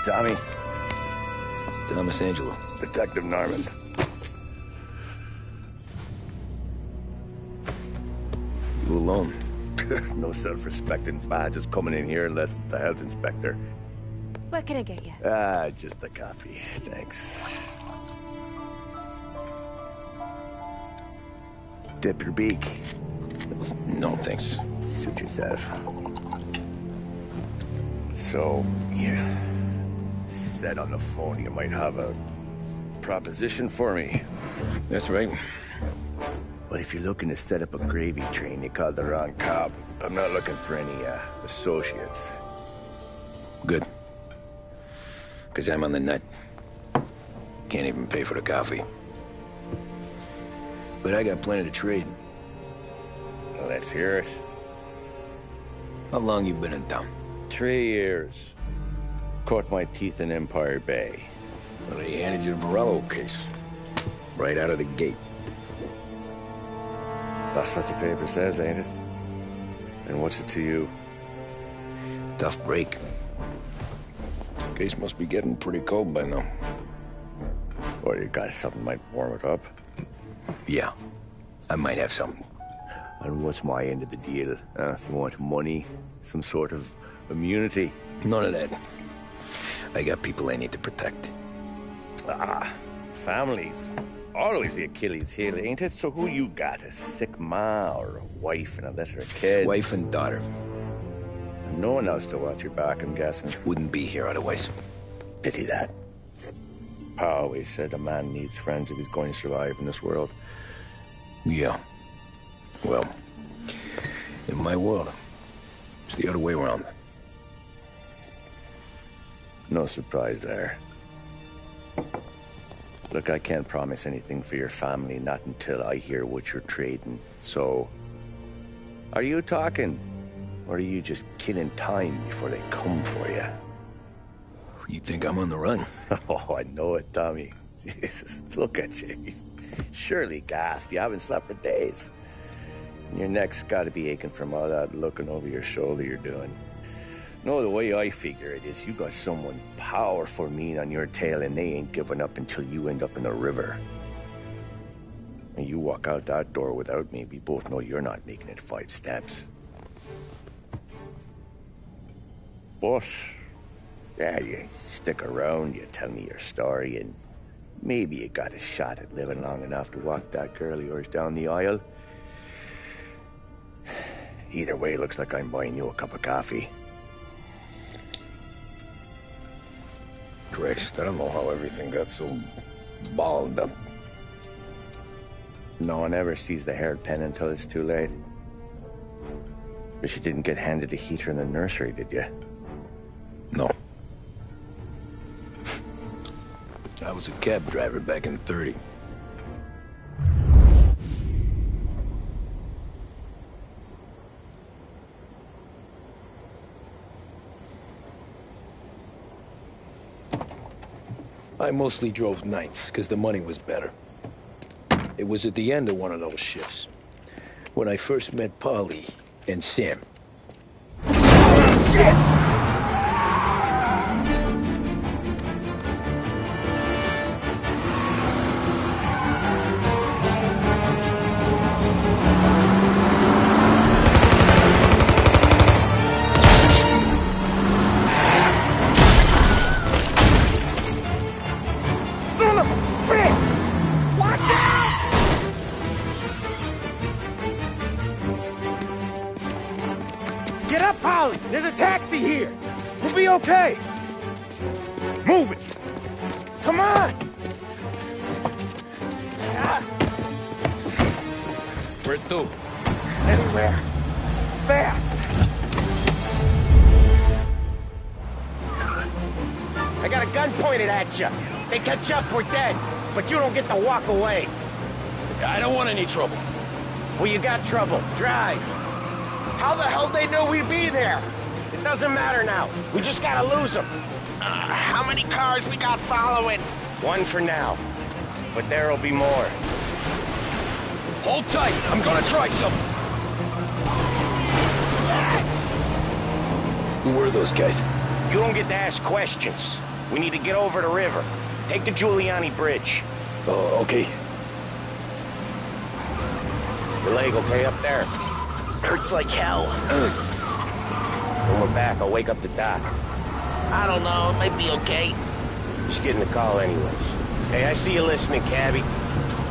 Tommy. Thomas Angelo. Detective Norman. You alone? No self-respecting badges coming in here unless it's the health inspector. What can I get you? Just a coffee. Thanks. Dip your beak. No, thanks. Suit yourself. So, you said on the phone you might have a proposition for me. That's right. Well, if you're looking to set up a gravy train, you called the wrong cop. I'm not looking for any, associates. Good. Because I'm on the nut. Can't even pay for the coffee. But I got plenty to trade. Well, let's hear it. How long you been in town? 3 years. Caught my teeth in Empire Bay. Well, they handed you the Morello case. Right out of the gate. That's what the paper says, ain't it? And what's it to you? Tough break. Case must be getting pretty cold by now. Or you got something might warm it up? Yeah, I might have something. And what's my end of the deal? You want money? Some sort of immunity? None of that. I got people I need to protect. Families. Always the Achilles heel, ain't it? So who you got? A sick ma or a wife and a litter of kids? Wife and daughter. And no one else to watch your back, I'm guessing. Wouldn't be here otherwise. Pity that. Pa always said a man needs friends if he's going to survive in this world. Yeah. Well, in my world, it's the other way around. No surprise there. Look, I can't promise anything for your family, not until I hear what you're trading. So, are you talking? Or are you just killing time before they come for you? You think I'm on the run? Oh, I know it, Tommy. Jesus, look at you. Surely gassed. You haven't slept for days. And your neck's got to be aching from all that looking over your shoulder you're doing. No, the way I figure it is you got someone powerful mean on your tail and they ain't giving up until you end up in the river. And you walk out that door without me, we both know you're not making it 5 steps. But, yeah, you stick around, you tell me your story, and maybe you got a shot at living long enough to walk that girl of yours down the aisle. Either way, looks like I'm buying you a cup of coffee. Christ, I don't know how everything got so balled up. No one ever sees the hairpin until it's too late. But you didn't get handed a heater in the nursery, did you? No. I was a cab driver back in '30. I mostly drove nights, because the money was better. It was at the end of one of those shifts, when I first met Polly and Sam. Shit! Get up, Polly! There's a taxi here! We'll be okay! Move it! Come on! Where to? Anywhere. Fast! I got a gun pointed at you. They catch up, we're dead. But you don't get to walk away. I don't want any trouble. Well, you got trouble. Drive. How the hell they know we'd be there? It doesn't matter now. We just gotta lose them. How many cars we got following? 1 for now. But there'll be more. Hold tight. I'm gonna try something. Who were those guys? You don't get to ask questions. We need to get over the river. Take the Giuliani Bridge. Oh, okay. Your leg okay up there? Hurts like hell. When we're back, I'll wake up the doc. I don't know, it might be okay. Just getting the call anyways. Hey, I see you listening, cabbie.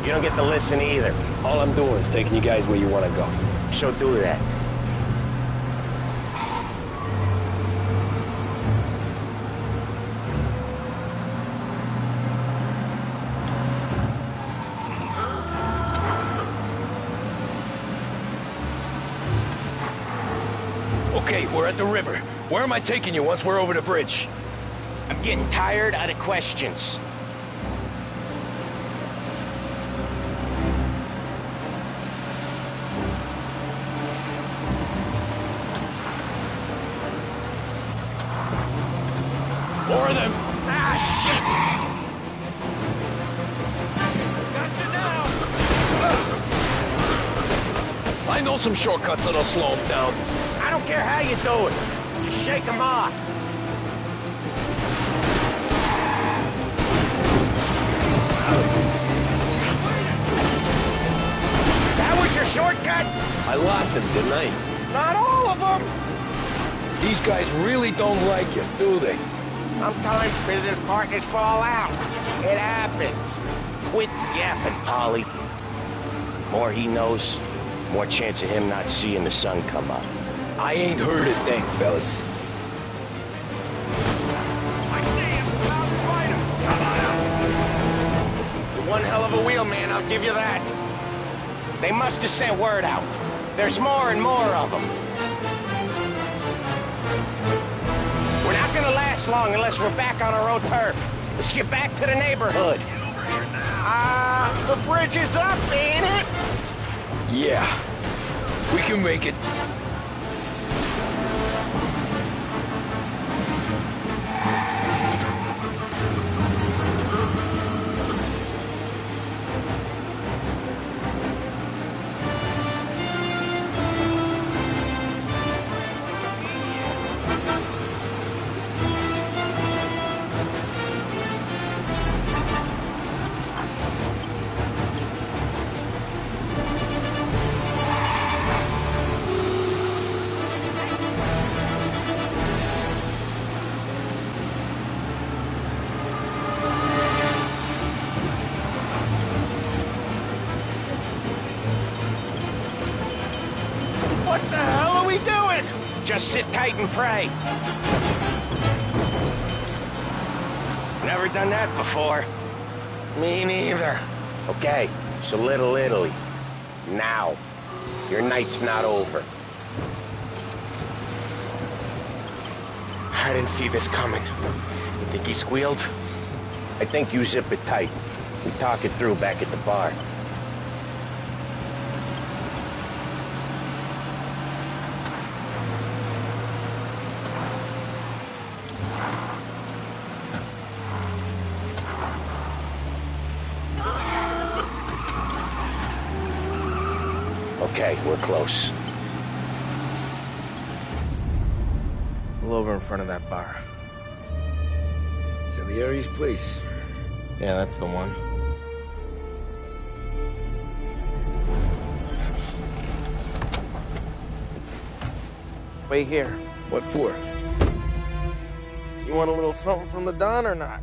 You don't get to listen either. All I'm doing is taking you guys where you want to go. So do that. Okay, we're at the river. Where am I taking you once we're over the bridge? I'm getting tired of the questions. More of them. Ah, shit! Gotcha now! I know some shortcuts that'll slow them down. I don't care how you do it. Just shake them off. That was your shortcut? I lost him, didn't I? Not all of them. These guys really don't like you, do they? Sometimes business partners fall out. It happens. Quit yapping, Polly. More he knows, more chance of him not seeing the sun come up. I ain't heard a thing, fellas. I see him! Outfight us! Come on out! You're one hell of a wheelman, I'll give you that. They must have sent word out. There's more and more of them. We're not gonna last long unless we're back on our own turf. Let's get back to the neighborhood. The bridge is up, ain't it? Yeah. We can make it. What the hell are we doing? Just sit tight and pray. Never done that before. Me neither. Okay, so Little Italy. Now. Your night's not over. I didn't see this coming. You think he squealed? I think you zip it tight. We talk it through back at the bar. Okay, we're close. Pull over in front of that bar. Salieri's place. Yeah, that's the one. Wait here. What for? You want a little something from the Don or not?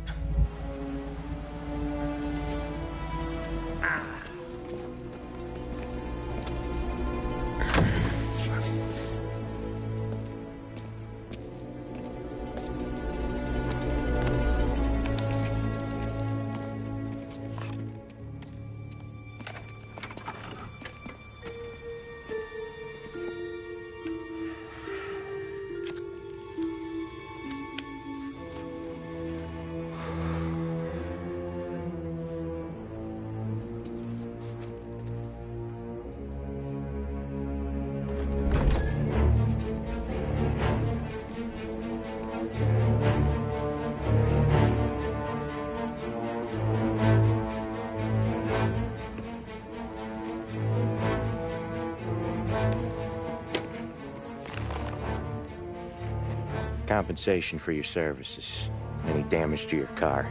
Compensation for your services. any damage to your car.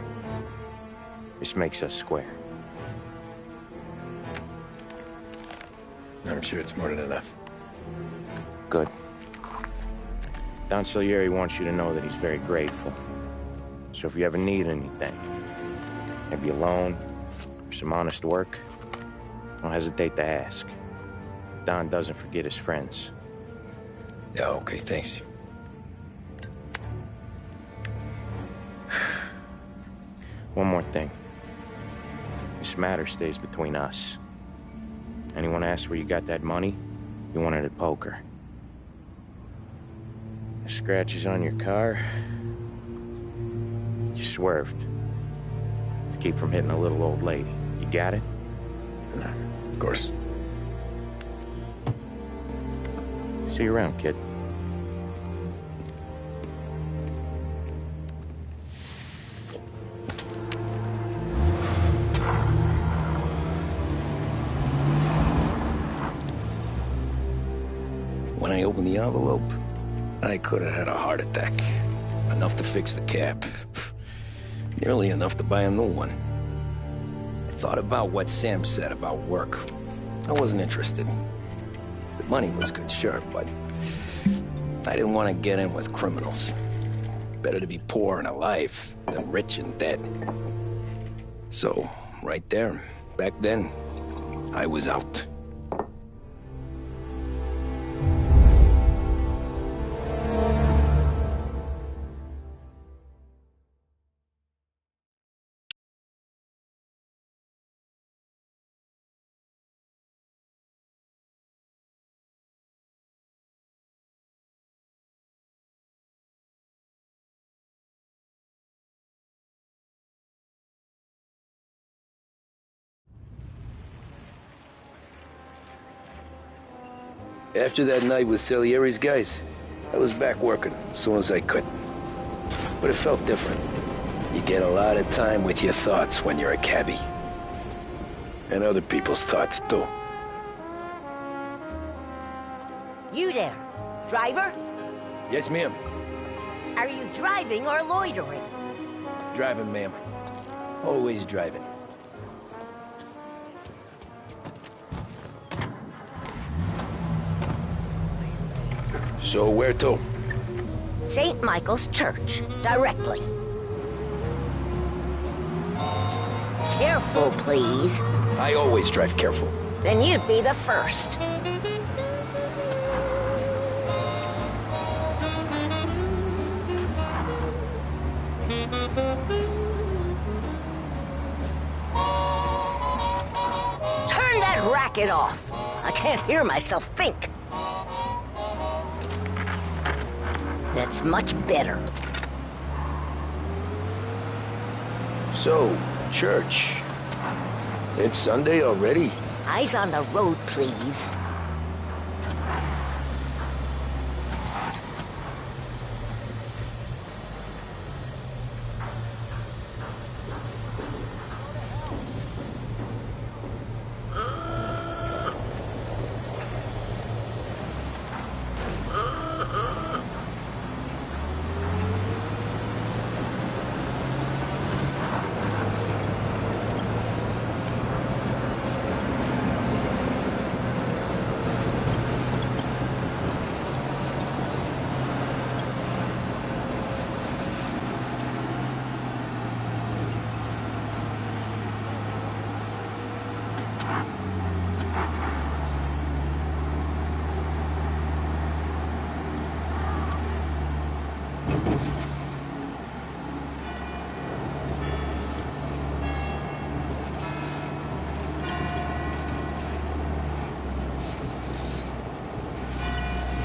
This makes us square. I'm sure it's more than enough. Good. Don Salieri wants you to know that he's very grateful. So if you ever need anything, maybe a loan or some honest work, don't hesitate to ask. Don doesn't forget his friends. Yeah, okay, thanks. One more thing. This matter stays between us. Anyone asks where you got that money, you won it at poker. The scratches on your car, you swerved to keep from hitting a little old lady. You got it? No, of course. See you around, kid. When I opened the envelope, I could have had a heart attack. Enough to fix the cap. Nearly enough to buy a new one. I thought about what Sam said about work. I wasn't interested. The money was good, sure, but I didn't want to get in with criminals. Better to be poor and alive than rich and dead. So, right there, back then, I was out. After that night with Salieri's guys, I was back working as soon as I could. But it felt different. You get a lot of time with your thoughts when you're a cabbie. And other people's thoughts, too. You there, driver? Yes, ma'am. Are you driving or loitering? Driving, ma'am. Always driving. So where to? St. Michael's Church, directly. Careful, please. I always drive careful. Then you'd be the first. Turn that racket off. I can't hear myself think. That's much better. So, church. It's Sunday already? Eyes on the road, please.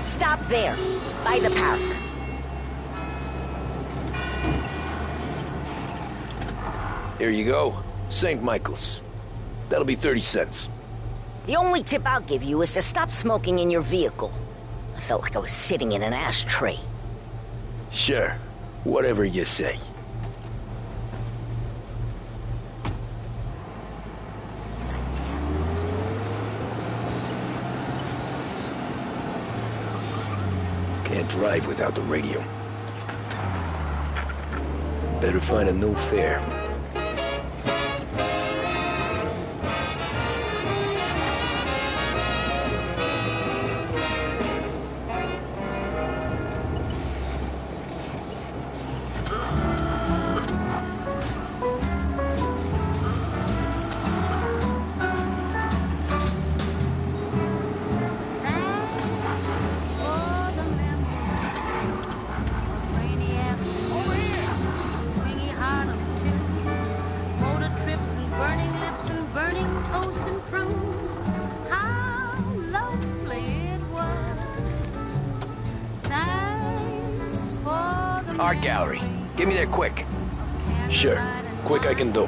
Stop there, by the park. Here you go. St. Michael's. That'll be 30 cents. The only tip I'll give you is to stop smoking in your vehicle. I felt like I was sitting in an ashtray. Sure. Whatever you say. Can't drive without the radio. Better find a new fare. Art gallery. Get me there quick. Sure. Quick I can do.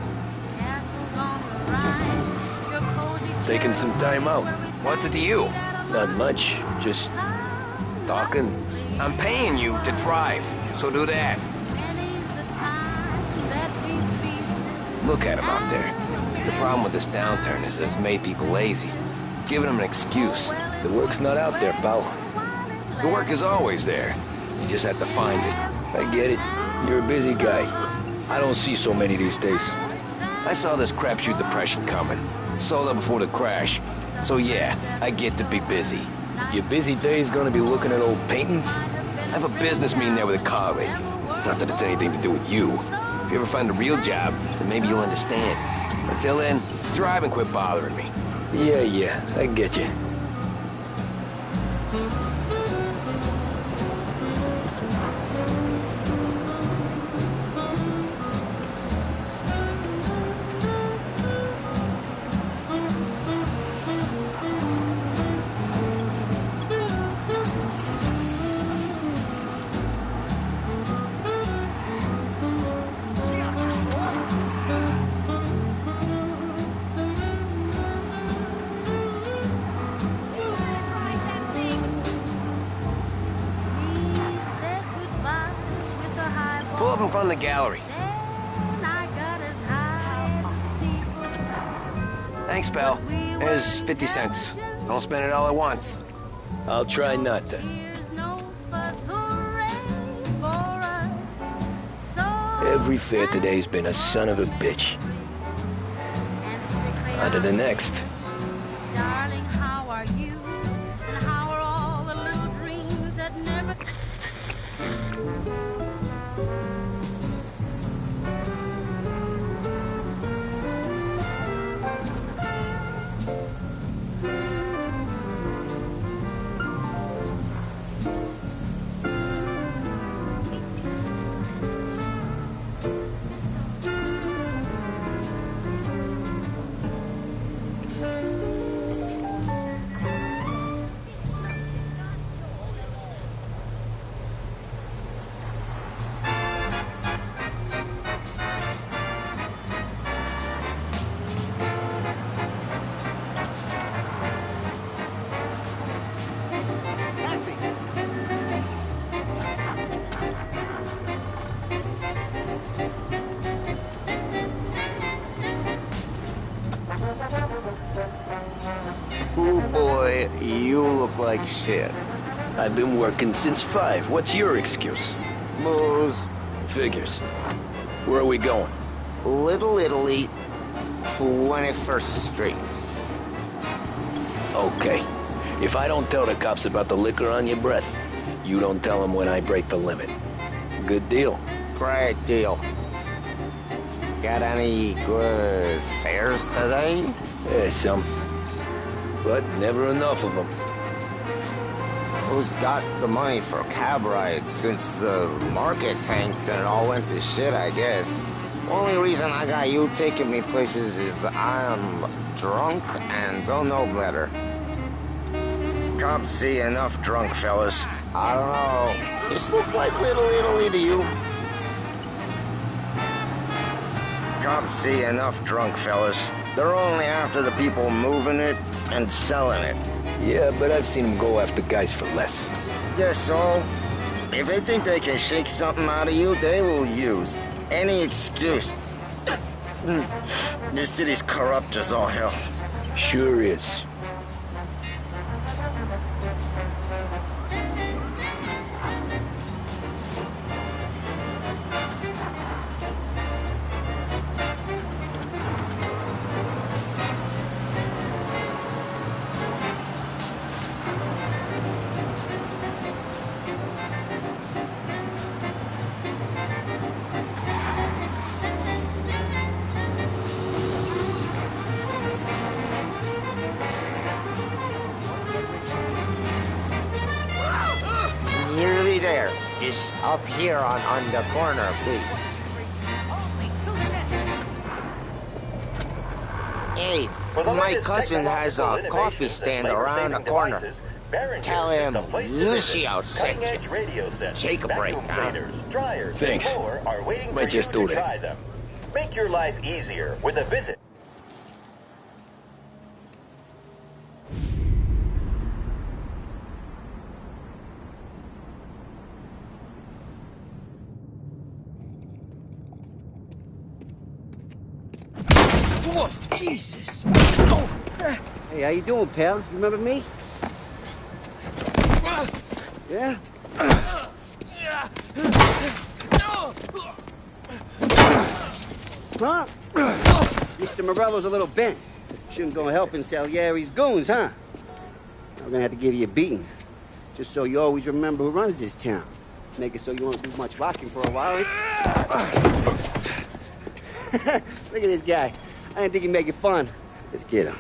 Taking some time out. What's it to you? Not much. Just talking. I'm paying you to drive, so do that. Look at him out there. The problem with this downturn is that it's made people lazy. Giving them an excuse. The work's not out there, pal. The work is always there. You just have to find it. I get it. You're a busy guy. I don't see so many these days. I saw this crapshoot depression coming. Sold up before the crash. So yeah, I get to be busy. Your busy day's gonna be looking at old paintings? I have a business meeting there with a colleague. Not that it's anything to do with you. If you ever find a real job, then maybe you'll understand. Until then, drive and quit bothering me. Yeah, I get you. Pull up in front of the gallery. Thanks, pal. Here's 50 cents. Don't spend it all at once. I'll try not to. Every fare today's been a son of a bitch. On to the next. Darling, how are you? And how are all the little dreams that never... Oh boy, you look like shit. I've been working since 5. What's your excuse? Booze. Figures. Where are we going? Little Italy, 21st Street. Okay. If I don't tell the cops about the liquor on your breath, you don't tell them when I break the limit. Good deal. Great deal. Got any good fares today? Yeah, some. But never enough of them. Who's got the money for cab rides since the market tanked and it all went to shit, I guess? Only reason I got you taking me places is I'm drunk and don't know better. Cops see enough drunk fellas. I don't know. Just look like Little Italy to you. Cops see enough drunk fellas. They're only after the people moving it and selling it. Yeah, but I've seen them go after guys for less. Guess so. If they think they can shake something out of you, they will use any excuse. This city's corrupt as all hell. Sure is. up here on the corner, please. Hey, my cousin has a coffee stand around the corner. Tell him Lucio sent you. Take a break, huh? Thanks. Might just do that. Make your life easier with a visit. Whoa, Jesus. Oh. Hey, how you doing, pal? You remember me? Yeah? Huh? Mr. Morello's a little bent. Shouldn't go helping Salieri's goons, huh? I'm gonna have to give you a beating. Just so you always remember who runs this town. Make it so you won't do much rocking for a while. Look at this guy. I didn't think he'd make it fun. Let's get him.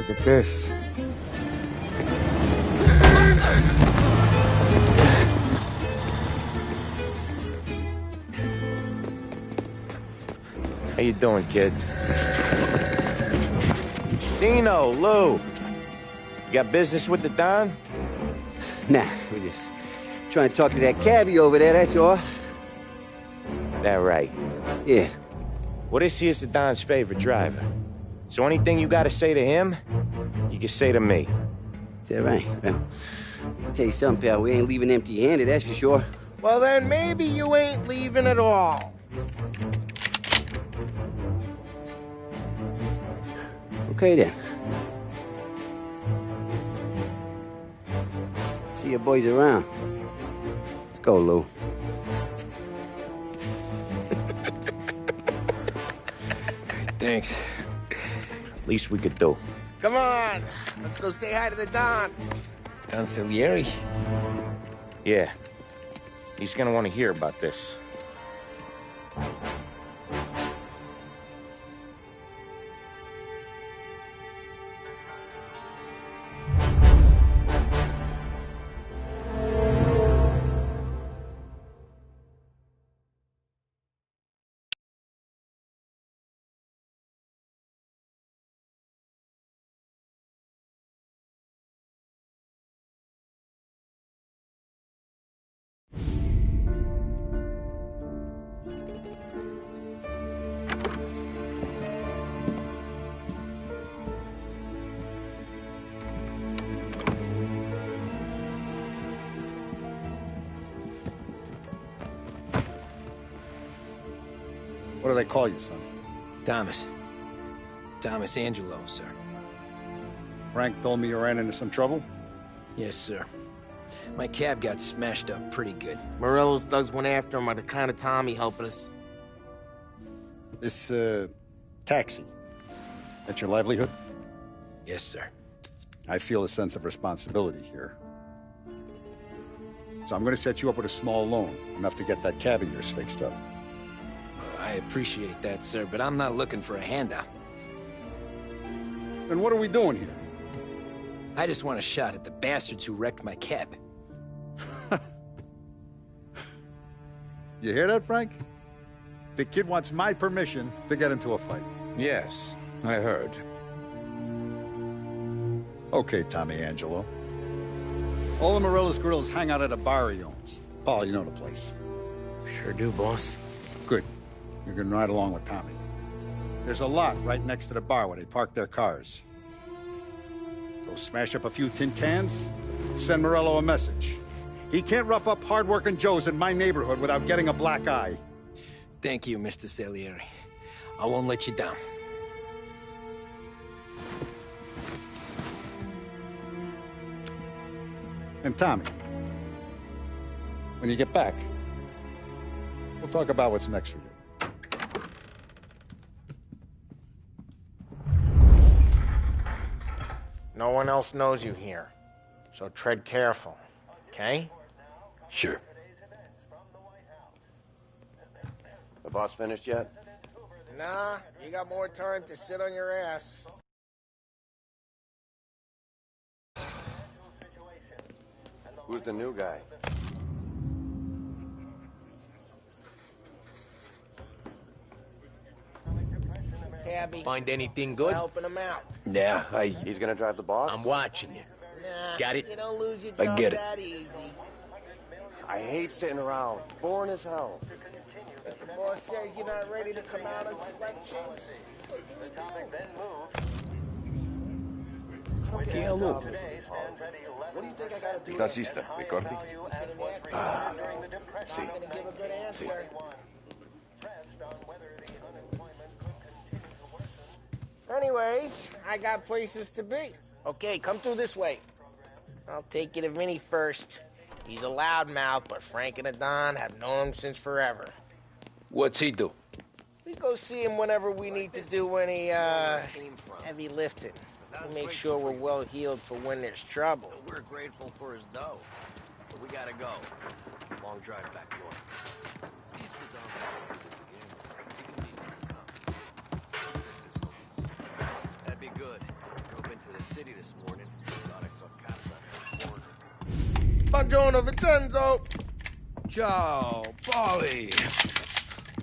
Look at this. How you doing, kid? Dino, Lou. You got business with the Don? Nah, we're just trying to talk to that cabbie over there, that's all. That right. Yeah. Well, this here's the Don's favorite driver. So anything you gotta say to him, you can say to me. Is that right? Well, I'll tell you something, pal. We ain't leaving empty-handed, that's for sure. Well, then maybe you ain't leaving at all. Okay, then. See your boys around. Let's go, Lou. Thanks. Least we could do. Come on, let's go say hi to the Don. Don Salieri? Yeah. He's gonna want to hear about this. What do they call you, son? Thomas. Thomas Angelo, sir. Frank told me you ran into some trouble? Yes, sir. My cab got smashed up pretty good. Morello's thugs went after him on account of Tommy helping us. This, taxi. That's your livelihood? Yes, sir. I feel a sense of responsibility here. So I'm gonna set you up with a small loan, enough to get that cab of yours fixed up. I appreciate that, sir, but I'm not looking for a handout. Then what are we doing here? I just want a shot at the bastards who wrecked my cab. You hear that, Frank? The kid wants my permission to get into a fight. Yes, I heard. Okay, Tommy Angelo. All the Morello's girls hang out at a bar he owns. Paul, you know the place. Sure do, boss. Good. You're gonna ride along with Tommy. There's a lot right next to the bar where they park their cars. Go smash up a few tin cans, send Morello a message. He can't rough up hard-working Joes in my neighborhood without getting a black eye. Thank you, Mr. Salieri. I won't let you down. And Tommy, when you get back, we'll talk about what's next for you. No one else knows you here, so tread careful, okay? Sure. The boss finished yet? Nah, you got more time to sit on your ass. Who's the new guy? Cabby. Find anything good? Helping him out. Yeah, He's gonna drive the boss? I'm watching you. Nah, Got it? You don't lose your I job get it. that easy. I hate sitting around. Boring as hell. If the boss says you're not ready to come out of elections. Hello. Nazista, ricordi? Ah, sì. Sì. Anyways, I got places to be. Okay, come through this way. I'll take you to Vinny first. He's a loudmouth, but Frank and the Don have known him since forever. What's he do? We go see him whenever we need to do any, heavy lifting. We make sure we're well healed for when there's trouble. We're grateful for his dough, but we gotta go. Long drive back north. That'd be good. Drove into the city this morning. Thought I saw cops on the border. Buongiorno, Vincenzo! Ciao, Polly.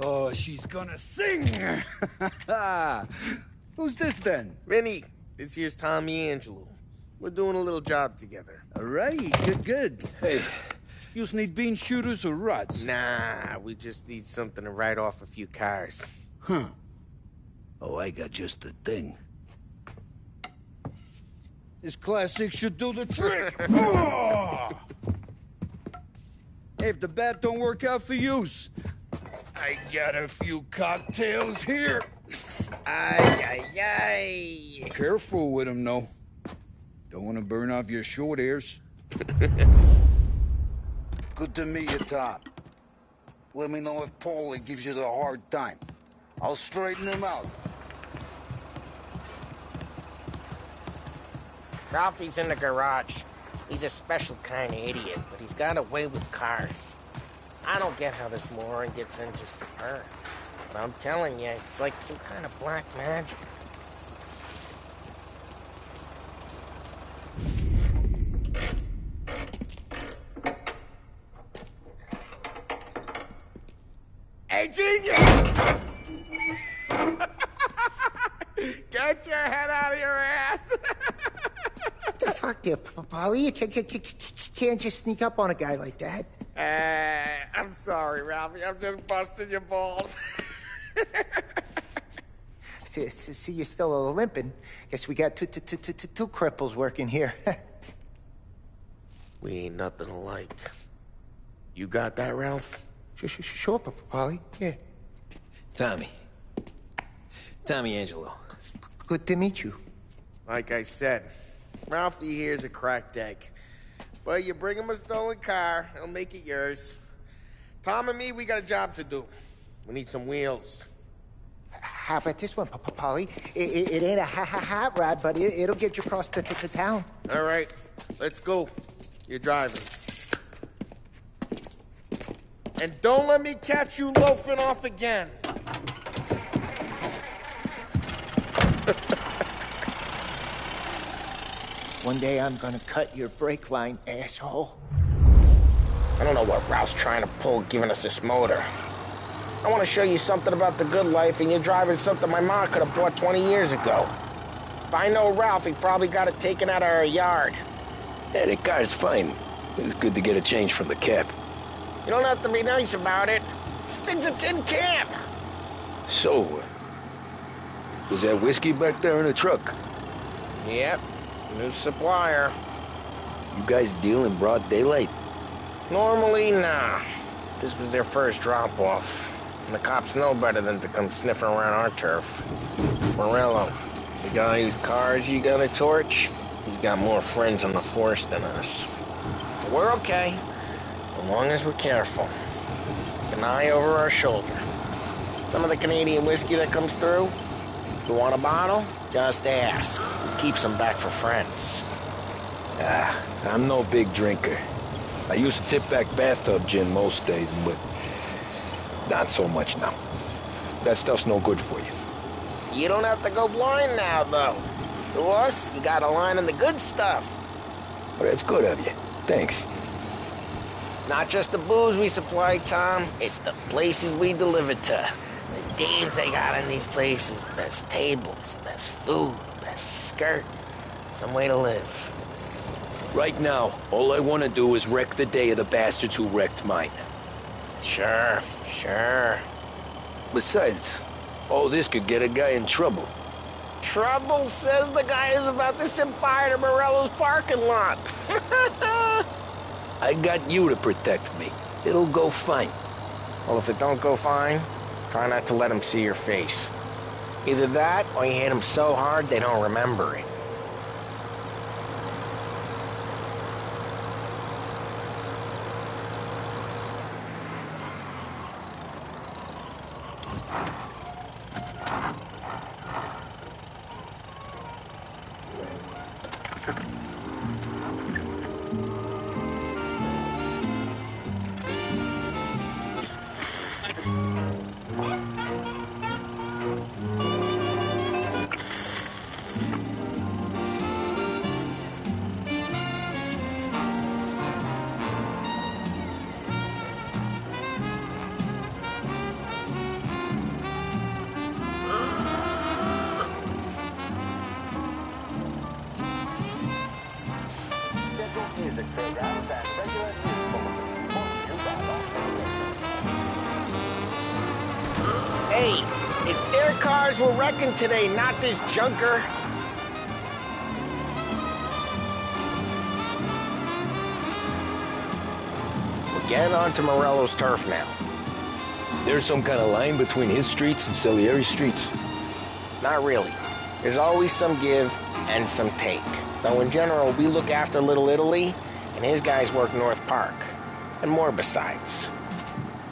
Oh, she's gonna sing. Who's this then? Vinny, this here's Tommy Angelo. We're doing a little job together. All right, good. Hey, you need bean shooters or rods? Nah, we just need something to write off a few cars. Huh. Oh, I got just the thing. This classic should do the trick. Oh! Hey, if the bat don't work out for yous, I got a few cocktails here. Ay. Careful with them, though. Don't want to burn off your short hairs. Good to meet you, Tom. Let me know if Paulie gives you the hard time. I'll straighten him out. Ralphie's in the garage. He's a special kind of idiot, but he's got a way with cars. I don't get how this moron gets in just to her. But I'm telling you, it's like some kind of black magic. Hey, genius! Get your head out of your ass! What the fuck there, Polly? You can't just sneak up on a guy like that. I'm sorry, Ralphie. I'm just busting your balls. See, you're still limping. Guess we got two cripples working here. We ain't nothing alike. You got that, Ralph? Sure, Polly. Yeah. Tommy Angelo. Good to meet you. Like I said, Ralphie here's a cracked egg. But you bring him a stolen car, he'll make it yours. Tom and me, we got a job to do. We need some wheels. How about this one, Polly? It ain't a hot rod, but it'll get you across to town. All right, let's go. You're driving. And don't let me catch you loafing off again. One day I'm gonna cut your brake line, asshole. I don't know what Ralph's trying to pull giving us this motor. I want to show you something about the good life, and you're driving something my mom could have bought 20 years ago. If I know Ralph, he probably got it taken out of our yard. Yeah, the car's fine. It's good to get a change from the cab. You don't have to be nice about it. This thing's a tin can. So, was that whiskey back there in the truck? Yep, new supplier. You guys deal in broad daylight? Normally, nah. This was their first drop-off. And the cops know better than to come sniffing around our turf. Morello, the guy whose cars you gonna torch, he's got more friends on the force than us. But we're okay, so long as we're careful. Keep an eye over our shoulder. Some of the Canadian whiskey that comes through, you want a bottle? Just ask. Keeps them back for friends. I'm no big drinker. I used to tip back bathtub gin most days, but not so much now. That stuff's no good for you. You don't have to go blind now, though. To us, you got a line on the good stuff. Well, that's good of you. Thanks. Not just the booze we supply, Tom. It's the places we deliver to. The dames they got in these places. Best tables, best food, best skirt. Some way to live. Right now, all I want to do is wreck the day of the bastards who wrecked mine. Sure. Besides, all this could get a guy in trouble. Trouble, says the guy who's about to set fire to Morello's parking lot. I got you to protect me. It'll go fine. Well, if it don't go fine, try not to let them see your face. Either that, or you hit them so hard they don't remember it. Hey, it's their cars we're wrecking today, not this junker. We're getting onto Morello's turf now. There's some kind of line between his streets and Salieri's streets? Not really. There's always some give and some take. Though in general, we look after Little Italy, and his guys work North Park. And more besides.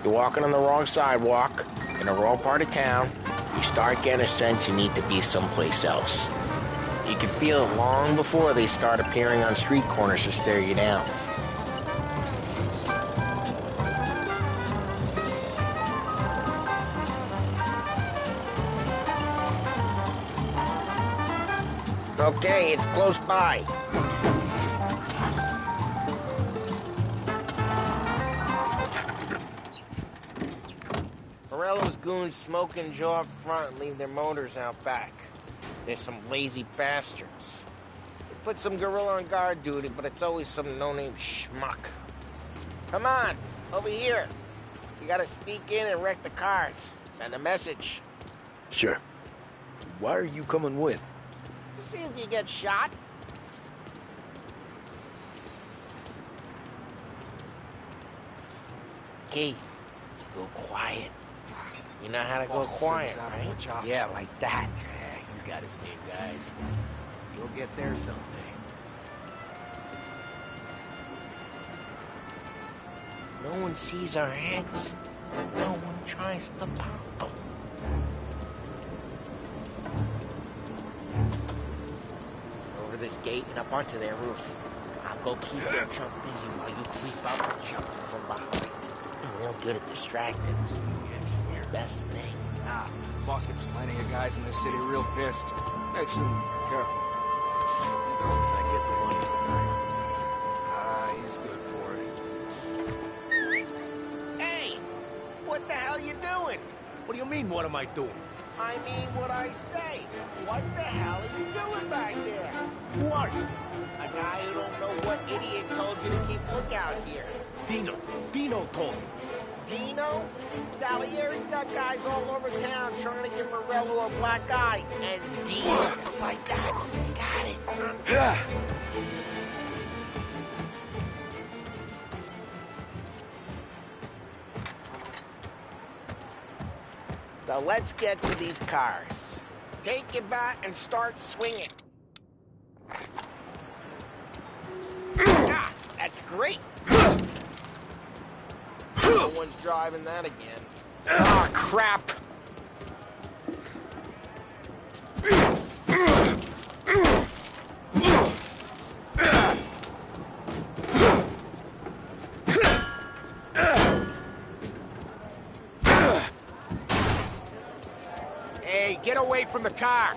You're walking on the wrong sidewalk, in the wrong part of town, you start getting a sense you need to be someplace else. You can feel it long before they start appearing on street corners to stare you down. Okay, it's close by. Morello's goons smoke and jaw up front and leave their motors out back. They're some lazy bastards. They put some gorilla on guard duty, but it's always some no-name schmuck. Come on, over here. You gotta sneak in and wreck the cars. Send a message. Sure. Why are you coming with? To see if you get shot. Key, go quiet. You know how to go quiet, right? Yeah, like that. Yeah, he's got his main guys. You'll get there someday. No one sees our heads. No one tries to pop them. Over this gate and up onto their roof. I'll go keep their chunk busy while you creep up and jump from behind. I'm real good at distracting. Best thing. Boss gets plenty of guys in this city real pissed. Makes them careful. As long as I get the money for that. He's good for it. Hey! What the hell you doing? What do you mean, what am I doing? I mean what I say. What the hell are you doing back there? Who are you? A guy who don't know what idiot told you to keep lookout here. Dino told me. Dino? Salieri's got guys all over town trying to give Morello a black eye. And Dino, just like that. You got it. Yeah. So let's get to these cars. Take your bat and start swinging. Ah, that's great. No one's driving that again. Ah, crap. Hey, get away from the car.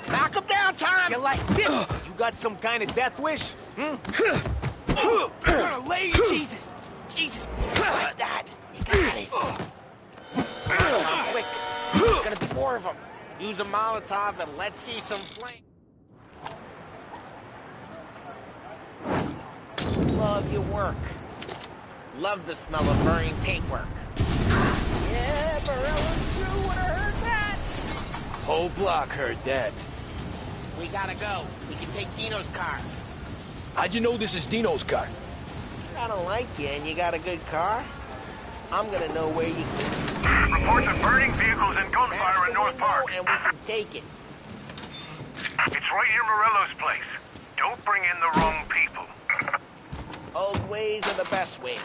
Knock him down, Tom. You like this? You got some kind of death wish? You're gonna lay you, Jesus. Jesus, like that. You got it. Come on, quick. There's gonna be more of them. Use a Molotov and let's see some flame. Love your work. Love the smell of burning paintwork. Yeah, Morello's crew would have heard that. Whole block heard that. We gotta go. We can take Dino's car. How'd you know this is Dino's car? I don't like you and you got a good car. I'm gonna know where you can... Reports of burning vehicles and gunfire in North Park. And we can take it. It's right near Morello's place. Don't bring in the wrong people. Old ways are the best ways.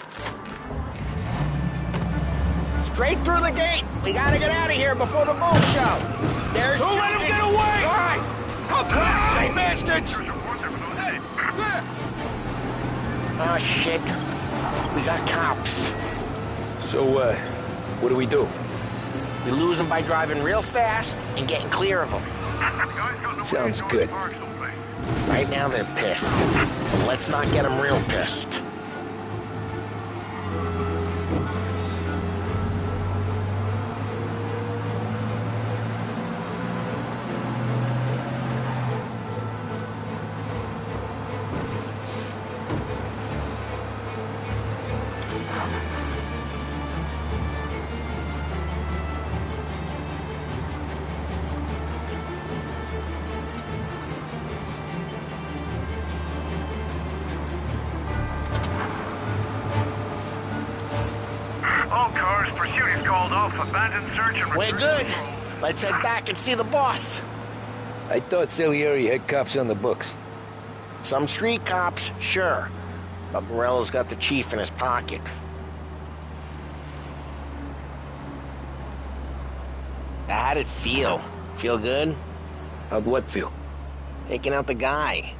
Straight through the gate. We gotta get out of here before the bull show. There's Don't let him get away! Drive! Hey, bastards! Oh, shit. We got cops. So, what do we do? We lose them by driving real fast and getting clear of them. Sounds good. Right now they're pissed. But let's not get them real pissed. We're good. Let's head back and see the boss. I thought Salieri had cops on the books. Some street cops, sure. But Morello's got the chief in his pocket. How'd it feel? Feel good? How'd what feel? Taking out the guy.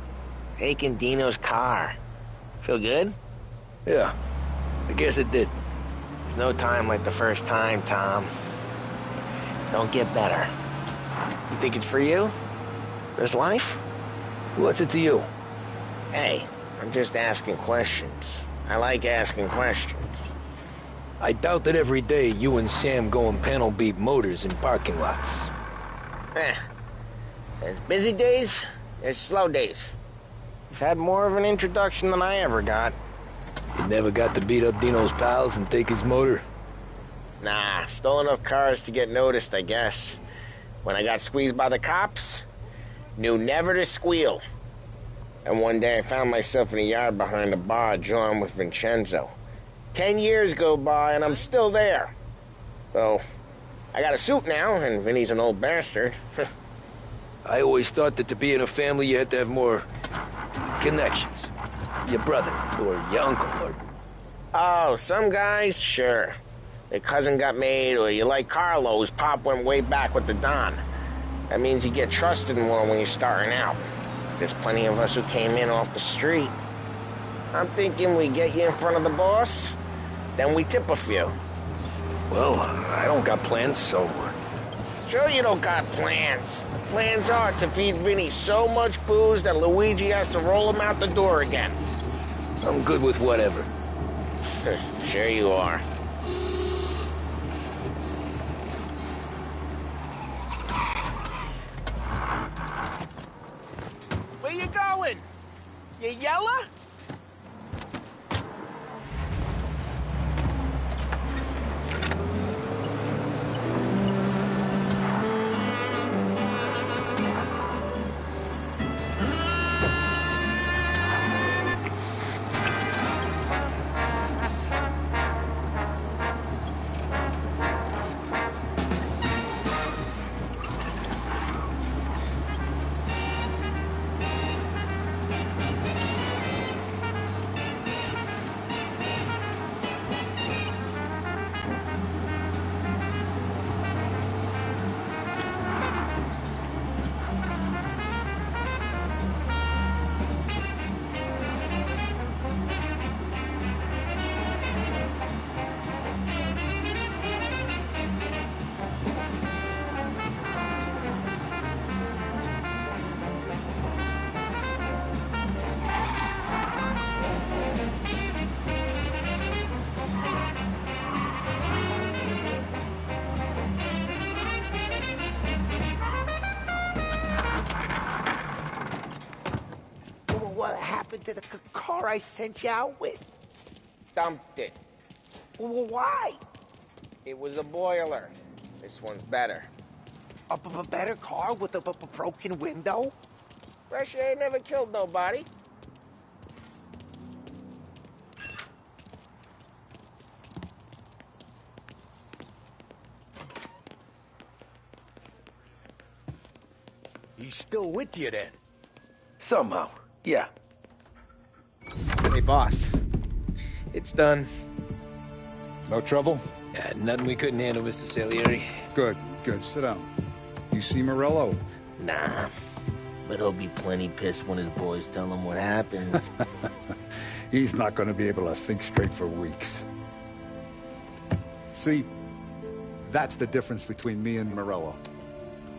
Taking Dino's car. Feel good? Yeah, I guess it did. There's no time like the first time, Tom. Don't get better. You think it's for you? This life? What's it to you? Hey, I'm just asking questions. I like asking questions. I doubt that every day you and Sam go and panel beat motors in parking lots. There's busy days, there's slow days. You've had more of an introduction than I ever got. You never got to beat up Dino's pals and take his motor? Nah, stole enough cars to get noticed, I guess. When I got squeezed by the cops, knew never to squeal. And one day I found myself in a yard behind a bar drawing with Vincenzo. 10 years go by and I'm still there. So, I got a suit now, and Vinny's an old bastard. I always thought that to be in a family you had to have more connections. Your brother, or your uncle, or... Oh, some guys, sure. Their cousin got made, or you like Carlo, whose pop went way back with the Don. That means you get trusted more when you're starting out. There's plenty of us who came in off the street. I'm thinking we get you in front of the boss, then we tip a few. Well, I don't got plans, so... Sure you don't got plans. The plans are to feed Vinny so much booze that Luigi has to roll him out the door again. I'm good with whatever. Sure you are. Where you going? You yella? to the car I sent you out with? Dumped it. Well, why? It was a boiler. This one's better. A better car with a broken window? Fresh air never killed nobody. He's still with you then? Somehow, yeah. Hey, boss. It's done. No trouble? Nothing we couldn't handle, Mr. Salieri. Good, good. Sit down. You see Morello? Nah. But he'll be plenty pissed when his boys tell him what happened. He's not going to be able to think straight for weeks. See, that's the difference between me and Morello.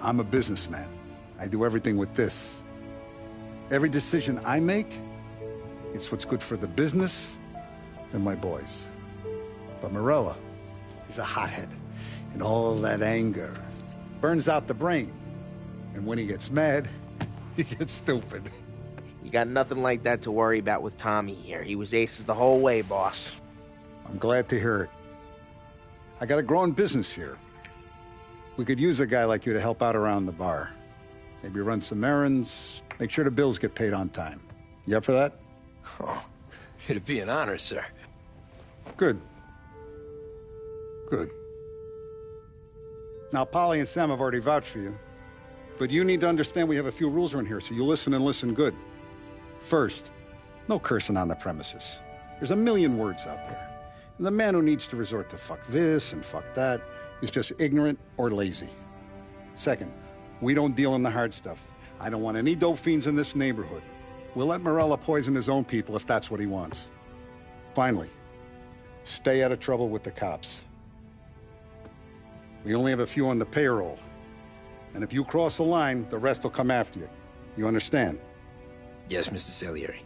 I'm a businessman. I do everything with this. Every decision I make, it's what's good for the business and my boys. But Morello, he's a hothead. And all that anger burns out the brain. And when he gets mad, he gets stupid. You got nothing like that to worry about with Tommy here. He was aces the whole way, boss. I'm glad to hear it. I got a growing business here. We could use a guy like you to help out around the bar. Maybe run some errands, make sure the bills get paid on time. You up for that? Oh, it'd be an honor, sir. Good. Good. Now, Polly and Sam have already vouched for you. But you need to understand we have a few rules around here, so you listen and listen good. First, no cursing on the premises. There's a million words out there. And the man who needs to resort to fuck this and fuck that is just ignorant or lazy. Second, we don't deal in the hard stuff. I don't want any dope fiends in this neighborhood. We'll let Morello poison his own people if that's what he wants. Finally, stay out of trouble with the cops. We only have a few on the payroll. And if you cross the line, the rest will come after you. You understand? Yes, Mr. Salieri.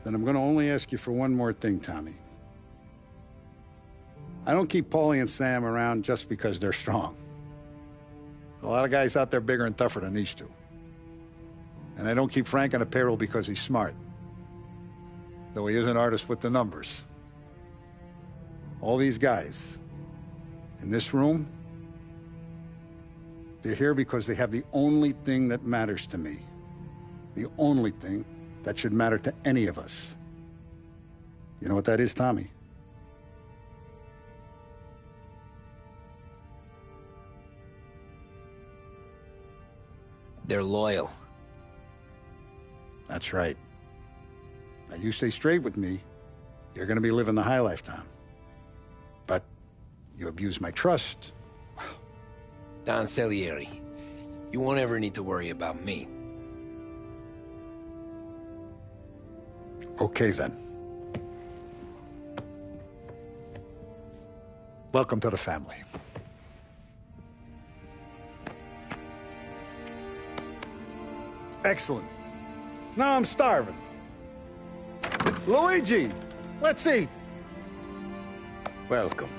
Then I'm going to only ask you for one more thing, Tommy. I don't keep Paulie and Sam around just because they're strong. A lot of guys out there bigger and tougher than these two. And I don't keep Frank on the payroll because he's smart. Though he is an artist with the numbers. All these guys in this room, they're here because they have the only thing that matters to me. The only thing that should matter to any of us. You know what that is, Tommy? They're loyal. That's right. Now, you stay straight with me, you're gonna be living the high lifetime. But you abuse my trust. Don Salieri, you won't ever need to worry about me. Okay, then. Welcome to the family. Excellent. Now I'm starving. Luigi, let's eat. Welcome.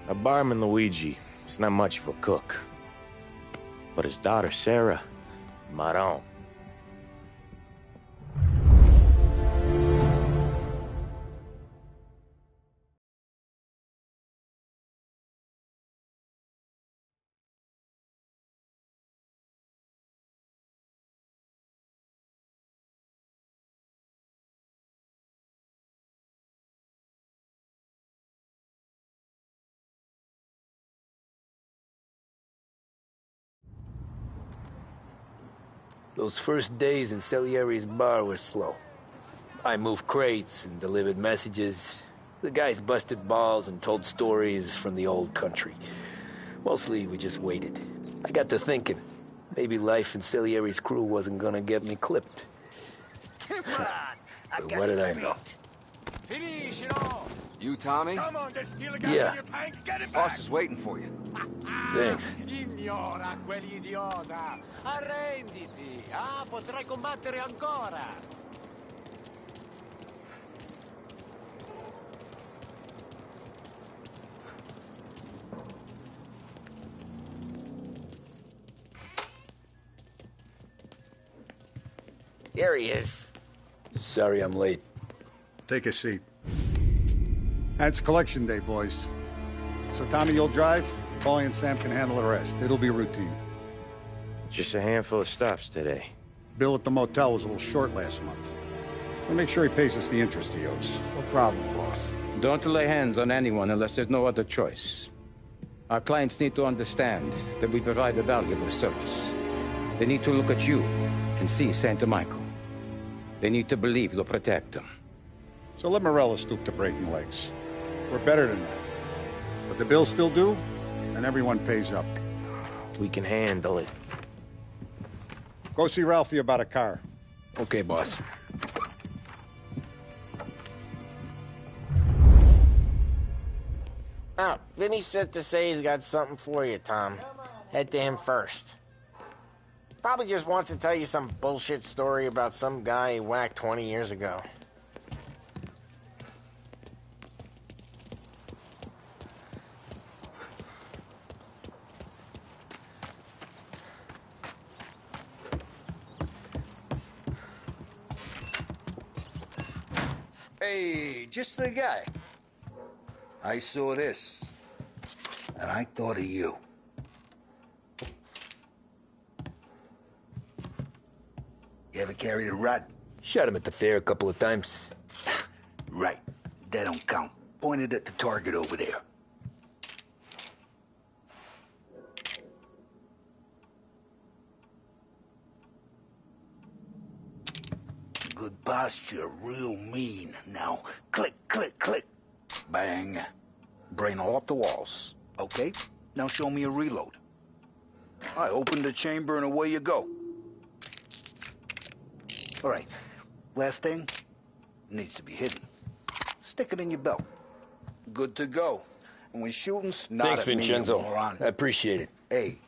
A barman Luigi is not much of a cook. But his daughter Sarah, Maron. Those first days in Salieri's bar were slow. I moved crates and delivered messages. The guys busted balls and told stories from the old country. Mostly, we just waited. I got to thinking, maybe life in Salieri's crew wasn't gonna get me clipped. But what did I know? You, Tommy? Come on, there's still a gas Yeah. in your tank. Get it back. Boss is waiting for you. Thanks. Ignora quell'idiota! Arrenditi! Ah, potrai combattere ancora! Here he is. Sorry I'm late. Take a seat. And it's collection day, boys. So Tommy, you'll drive. Paulie and Sam can handle the rest. It'll be routine. Just a handful of stops today. Bill at the motel was a little short last month. So make sure he pays us the interest he owes. No problem, boss. Don't lay hands on anyone unless there's no other choice. Our clients need to understand that we provide a valuable service. They need to look at you and see Santa Michael. They need to believe you'll protect them. So let Morello stoop to breaking legs. We're better than that. But the bills still due, and everyone pays up. We can handle it. Go see Ralphie about a car. Okay, boss. Oh, Vinny said to say he's got something for you, Tom. Head to him first. Probably just wants to tell you some bullshit story about some guy he whacked 20 years ago. Hey, just the guy. I saw this, and I thought of you. You ever carried a rod? Shot him at the fair a couple of times. Right. That don't count. Pointed at the target over there. Good posture, real mean. Now, click, click, click. Bang. Brain all up the walls. Okay, now show me a reload. I open the chamber and away you go. All right, last thing, needs to be hidden. Stick it in your belt. Good to go. And when shooting's not Thanks, at me, Vincenzo. moron. I appreciate it. Hey,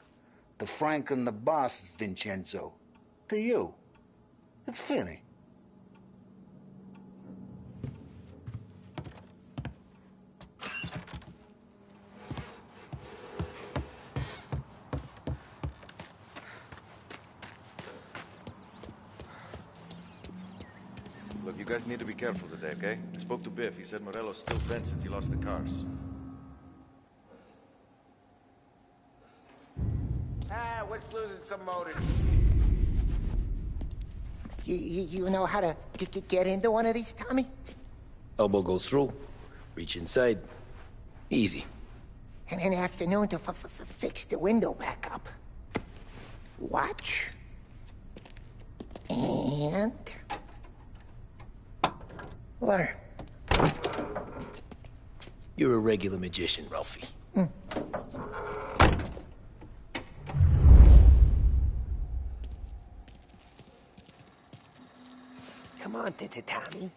the Frank and the boss is Vincenzo. To you, it's Finny. Look, you guys need to be careful today, okay? I spoke to Biff. He said Morello's still bent since he lost the cars. Ah, what's losing some motor? You know how to get into one of these, Tommy? Elbow goes through. Reach inside. Easy. And an afternoon to fix the window back up. Watch. And... learn. You're a regular magician, Ralphie. Come on, Tommy.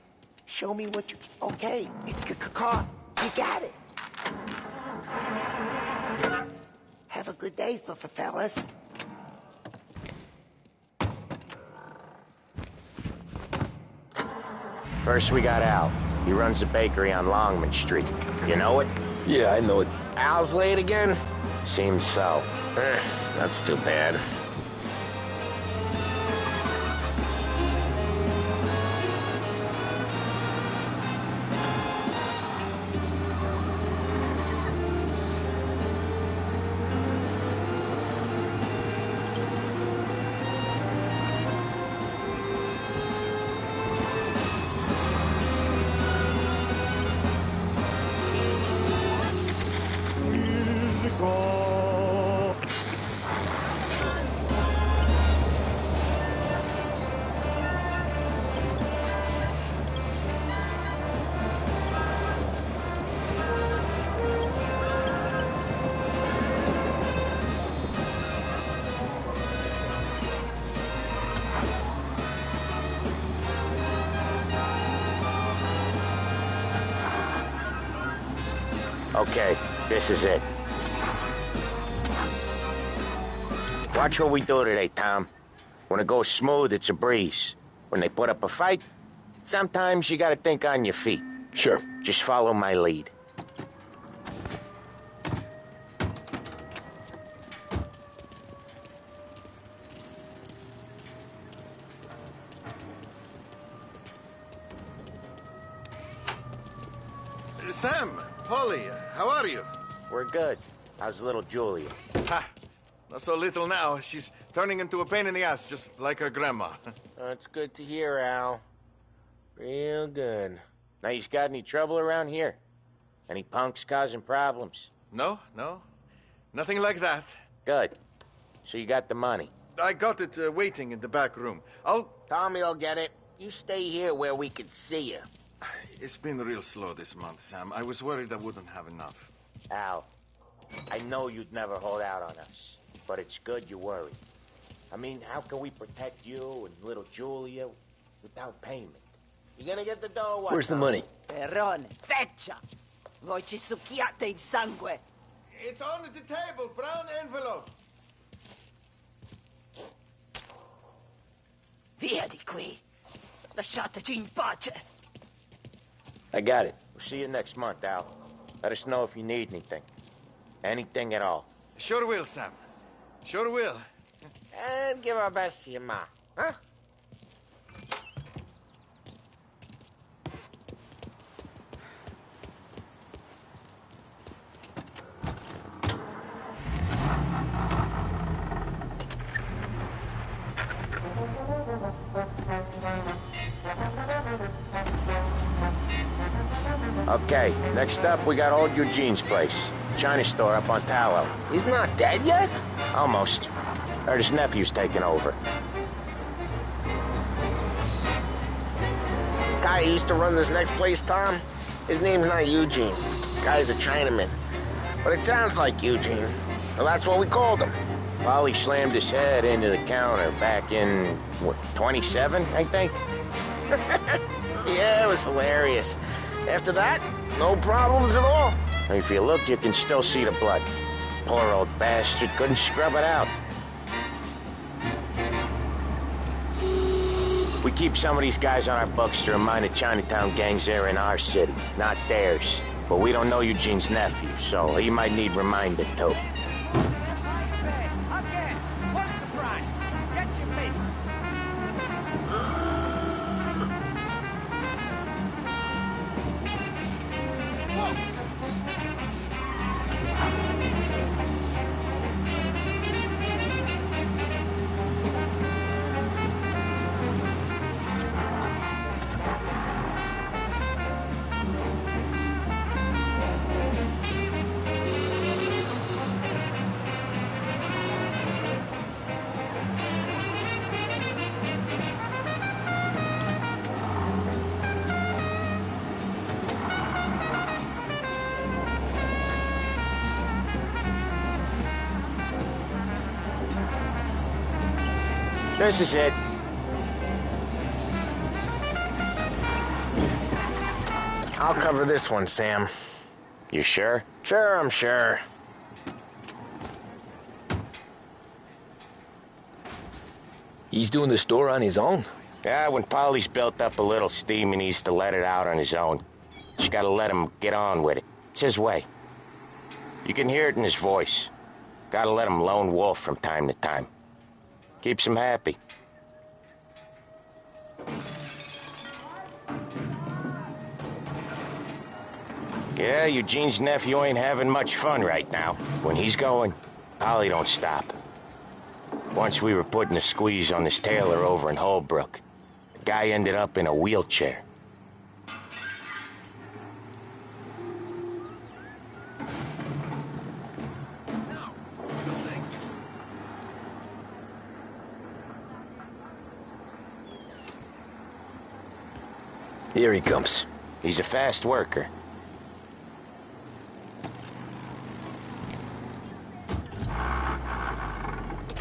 Show me what you... Okay, it's car. You got it. Have a good day, fellas. First we got Al. He runs a bakery on Longman Street. You know it? Yeah, I know it. Al's late again? Seems so. That's too bad. Okay, this is it. Watch what we do today, Tom. When it goes smooth, it's a breeze. When they put up a fight, sometimes you gotta think on your feet. Sure. Just follow my lead. Sam, Polly, how are you? We're good. How's little Julia? Ha! Not so little now. She's turning into a pain in the ass, just like her grandma. That's good to hear, Al. Real good. Now, you got any trouble around here? Any punks causing problems? No. Nothing like that. Good. So you got the money? I got it waiting in the back room. Tommy will get it. You stay here where we can see you. It's been real slow this month, Sam. I was worried I wouldn't have enough. Al, I know you'd never hold out on us, but it's good you worry. I mean, how can we protect you and little Julia without payment? You gonna get the dough or what? Where's the money? Perrone, feccia! Voi ci succhiate il sangue! It's on the table, brown envelope. Via di qui! Lasciateci in pace! I got it. We'll see you next month, Al. Let us know if you need anything. Anything at all. Sure will, Sam. Sure will. And give our best to your ma, huh? Okay, next up, we got old Eugene's place. China store up on Tallow. He's not dead yet? Almost. Heard his nephew's taking over. Guy who used to run this next place, Tom? His name's not Eugene. Guy's a Chinaman. But it sounds like Eugene. Well, that's what we called him. Polly slammed his head into the counter back in, what, 27, I think? Yeah, it was hilarious. After that, no problems at all. If you look, you can still see the blood. Poor old bastard couldn't scrub it out. We keep some of these guys on our books to remind the Chinatown gangs they're in our city, not theirs. But we don't know Eugene's nephew, so he might need reminded too. Again! What a surprise! Get your feet! This is it. I'll cover this one, Sam. You sure? Sure, I'm sure. He's doing the store on his own? Yeah, when Polly's built up a little steam, he needs to let it out on his own. Just gotta let him get on with it. It's his way. You can hear it in his voice. Gotta let him lone wolf from time to time. Keeps him happy. Yeah, Eugene's nephew ain't having much fun right now. When he's going, Polly don't stop. Once we were putting a squeeze on this tailor over in Holbrook. The guy ended up in a wheelchair. Here he comes. He's a fast worker.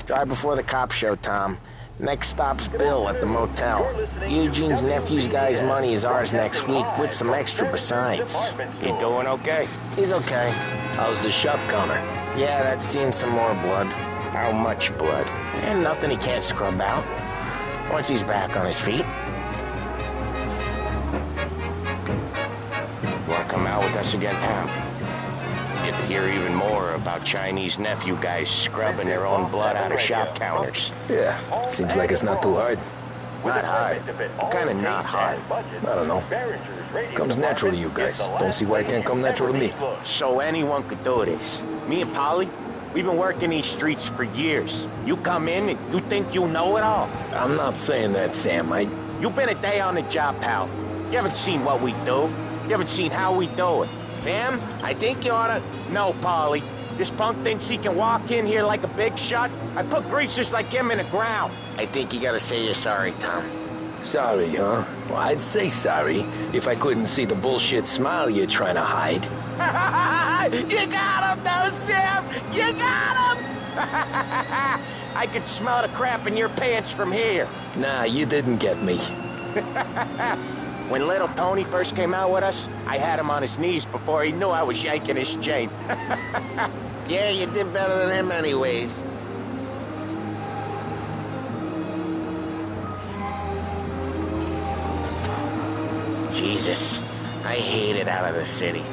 Drive before the cops show, Tom. Next stop's Bill at the motel. Eugene's nephew's guy's money is ours next week, with some extra besides. You doing okay? He's okay. How's the shop counter? Yeah, that's seeing some more blood. How much blood? And nothing he can't scrub out. Once he's back on his feet. Want to come out with us again, Tom? Get to hear even more about Chinese nephew guys scrubbing their own blood out of shop counters. Yeah, seems like it's not too hard. Not hard. Kinda not hard. I don't know. Comes natural to you guys. Don't see why it can't come natural to me. So anyone could do this. Me and Polly, we've been working these streets for years. You come in and you think you know it all. I'm not saying that, Sam. You've been a day on the job, pal. You haven't seen what we do. You haven't seen how we do it. Sam, I think you oughta... No, Polly. This punk thinks he can walk in here like a big shot. I put greasers like him in the ground. I think you gotta say you're sorry, Tom. Sorry, huh? Well, I'd say sorry if I couldn't see the bullshit smile you're trying to hide. You got him, though, Sam! You got him! I could smell the crap in your pants from here. Nah, you didn't get me. When little Tony first came out with us, I had him on his knees before he knew I was yanking his chain. Yeah, you did better than him anyways. Jesus, I hate it out of the city.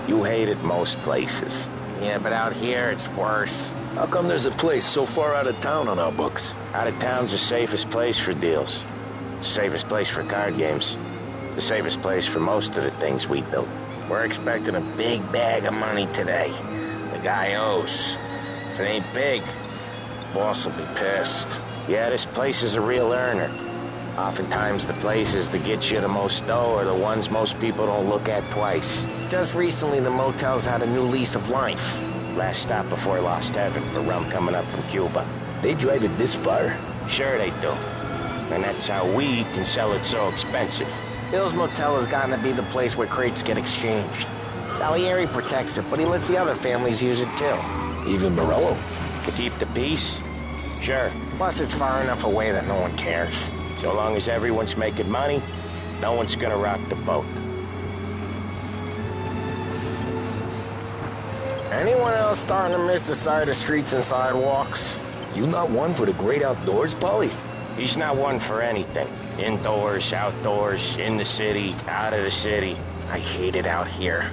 You hate it most places. Yeah, but out here, it's worse. How come there's a place so far out of town on our books? Out of town's the safest place for deals. The safest place for card games. The safest place for most of the things we do. We're expecting a big bag of money today. The guy owes. If it ain't big, boss will be pissed. Yeah, this place is a real earner. Oftentimes the places that get you the most dough are the ones most people don't look at twice. Just recently, the motel's had a new lease of life. Last stop before Lost Heaven for rum coming up from Cuba. They drive it this far? Sure they do. And that's how we can sell it so expensive. Bill's Motel has gotten to be the place where crates get exchanged. Salieri protects it, but he lets the other families use it too. Even Morello? To keep the peace? Sure. Plus, it's far enough away that no one cares. So long as everyone's making money, no one's gonna rock the boat. Anyone else starting to miss the side of streets and sidewalks? You not one for the great outdoors, Polly? He's not one for anything. Indoors, outdoors, in the city, out of the city. I hate it out here.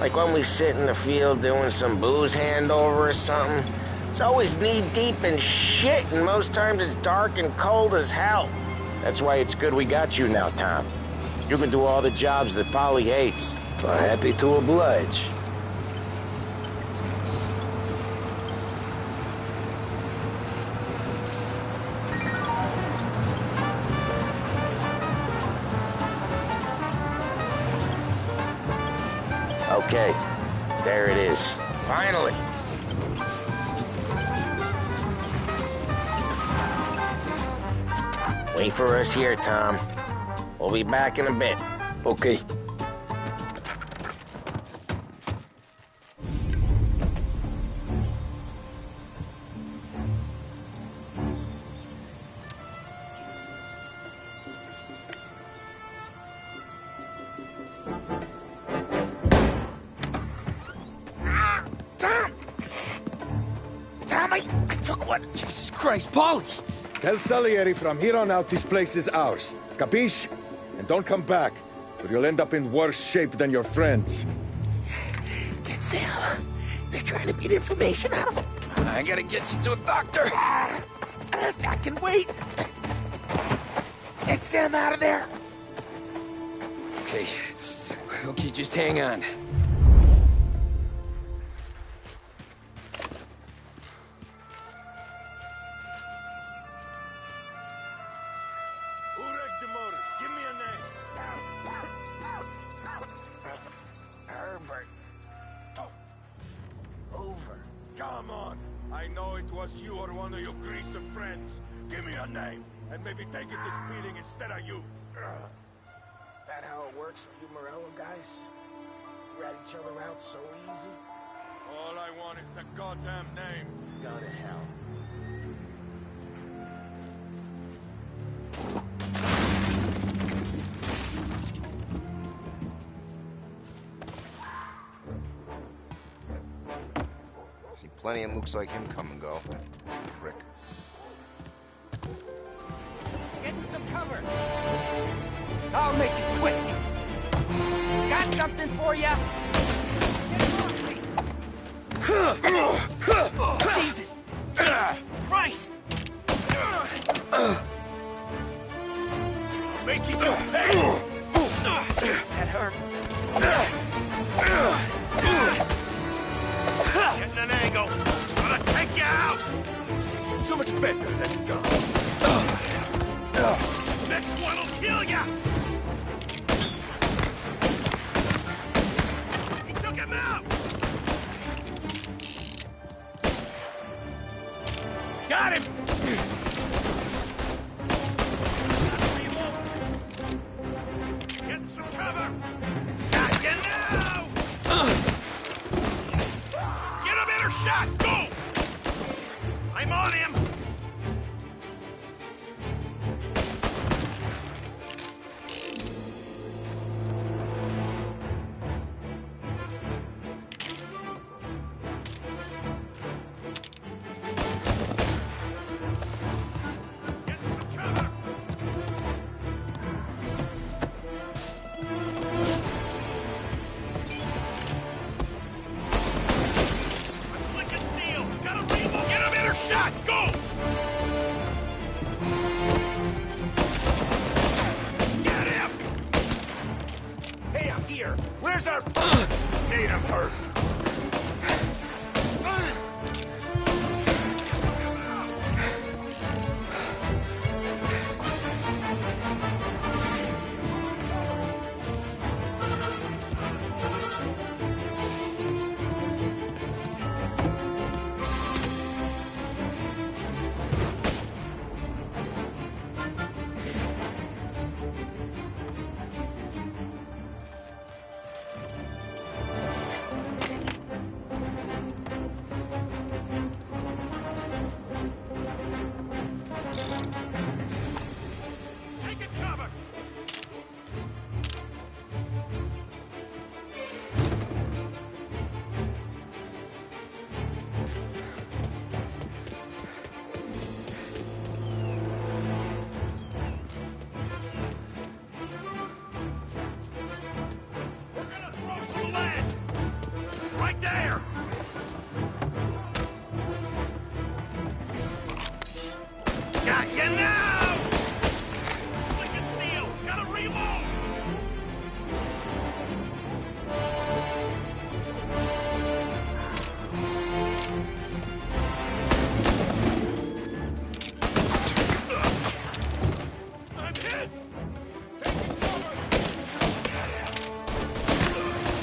Like when we sit in the field doing some booze handover or something. It's always knee-deep in shit, and most times it's dark and cold as hell. That's why it's good we got you now, Tom. You can do all the jobs that Polly hates. Well, happy to oblige. Okay, there it is. Finally. Wait for us here, Tom. We'll be back in a bit. Okay. Jesus Christ, Polly! Tell Salieri from here on out this place is ours. Capiche? And don't come back, or you'll end up in worse shape than your friends. Get Sam. They're trying to beat information out of him. I gotta get you to a doctor. I can wait. Get Sam out of there. Okay. Okay, just hang on. Come on. I know it was you or one of your greaser friends. Give me a name, and maybe they get this beating instead of you. That how it works for you Morello guys? Rat each other out so easy? All I want is a goddamn name. Go to hell. See plenty of mooks like him come and go. Prick. Getting some cover. I'll make it quick. Got something for ya? Jesus! Jesus Christ! Take it. Hey! Jeez, that hurt. Getting an angle. Gonna take you out. So much better than a gun. Next one will kill ya. He took him out. Got him! Get some cover. Got you now. Get a better shot. Go. I'm on him. Shot! Go! Get him! Hey, I'm here. Where's our... Made him hurt. Right there! Got you now! Flick and steel! Gotta reload! I'm hit!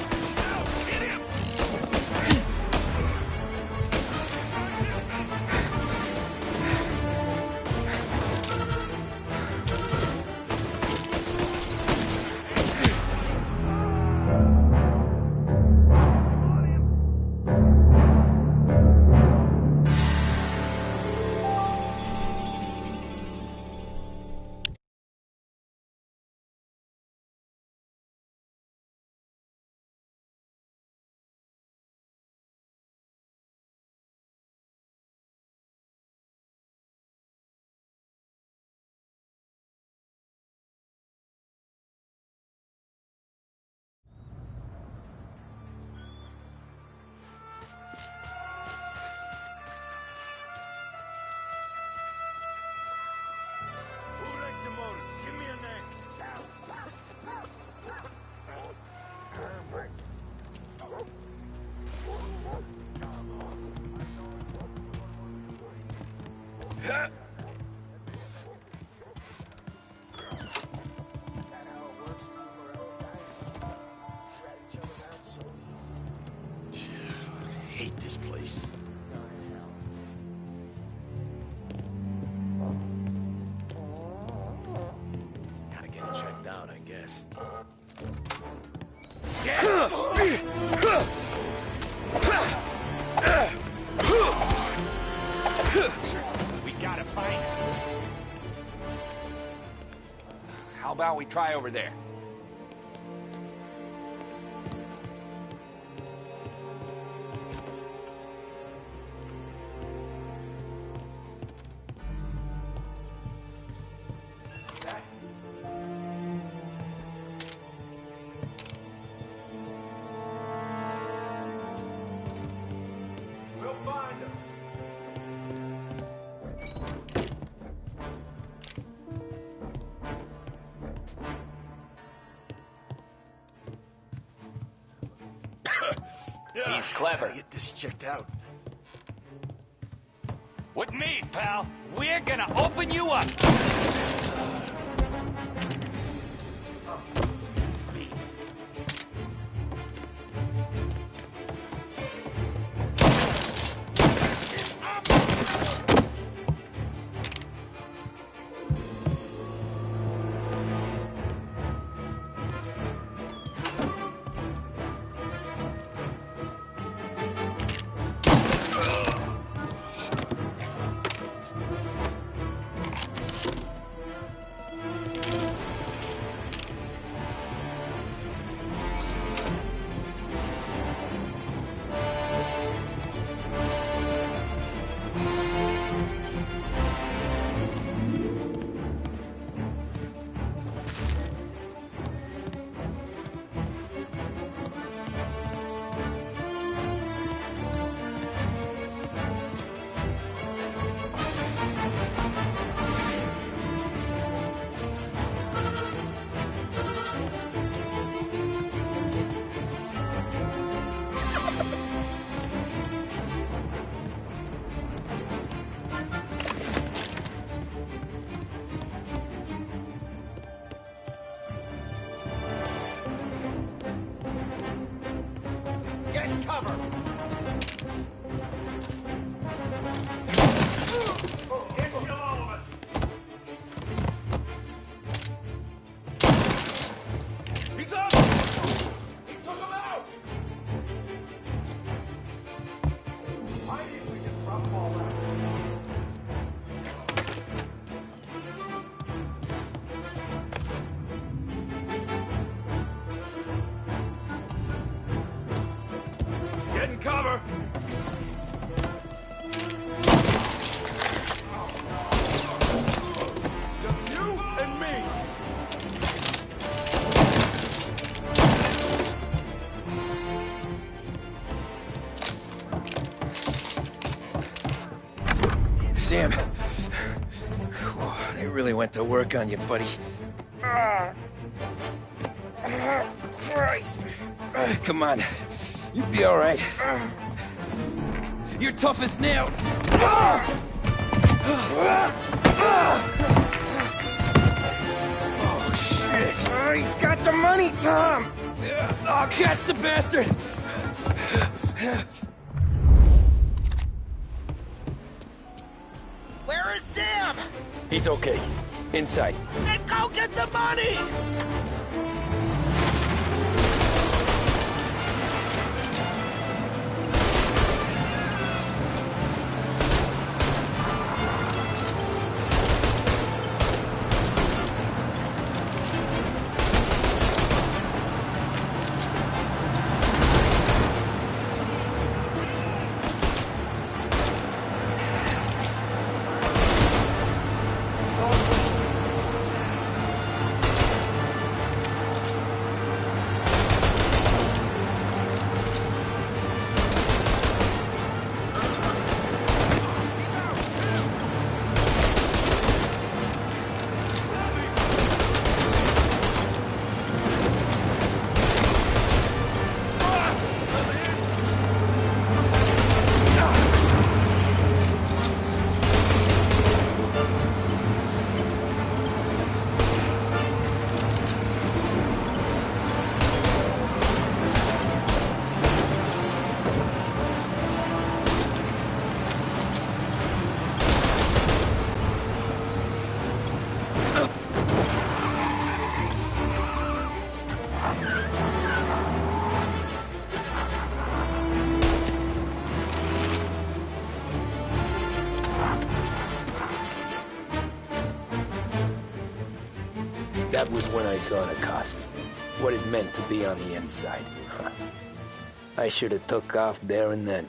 Taking cover! Now, hit him! Hate this place. Gotta get it checked out, I guess. We gotta find him. How about we try over there? We'll find him. He's clever. Gotta get this checked out. With me, pal. We're gonna open you up. Get cover. He's up! He took him out! Why didn't we just run them all out? Getting cover! Just you and me! Sam. They really went to work on you, buddy. Christ. Come on. You'll be all right. You're tough as nails. Oh, shit. He's got the money, Tom. Oh, catch the bastard. Where is Sam? He's okay. Inside. Then go get the money! That was when I saw the cost. What it meant to be on the inside. I should have took off there and then.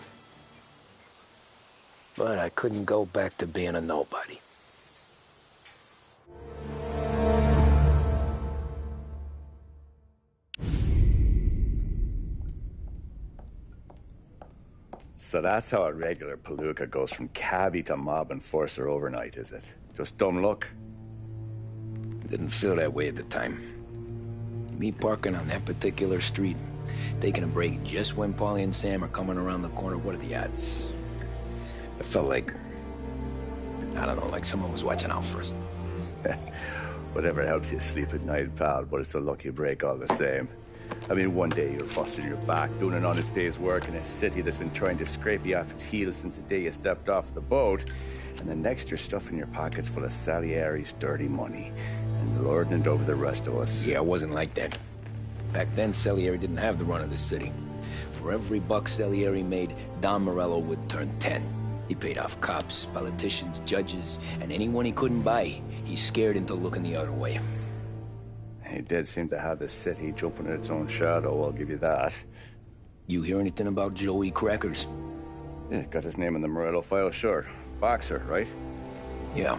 But I couldn't go back to being a nobody. So that's how a regular palooka goes from cabbie to mob enforcer overnight, is it? Just dumb luck? Didn't feel that way at the time. Me parking on that particular street, Taking a break just when Paulie and Sam are coming around the corner. What are the odds? It felt like, I don't know, like someone was watching out for us. Whatever helps you sleep at night, pal, but it's a lucky break all the same. I mean, one day you're busting your back, doing an honest day's work in a city that's been trying to scrape you off its heels since the day you stepped off the boat, and the next you're stuffing your pockets full of Salieri's dirty money and lording it over the rest of us. Yeah, it wasn't like that. Back then, Salieri didn't have the run of the city. For every buck Salieri made, Don Morello would turn 10. He paid off cops, politicians, judges, and anyone he couldn't buy, he scared into looking the other way. He did seem to have the city jumping at its own shadow, I'll give you that. You hear anything about Joey Crackers? Yeah, got his name in the Morello file, sure. Boxer, right? Yeah,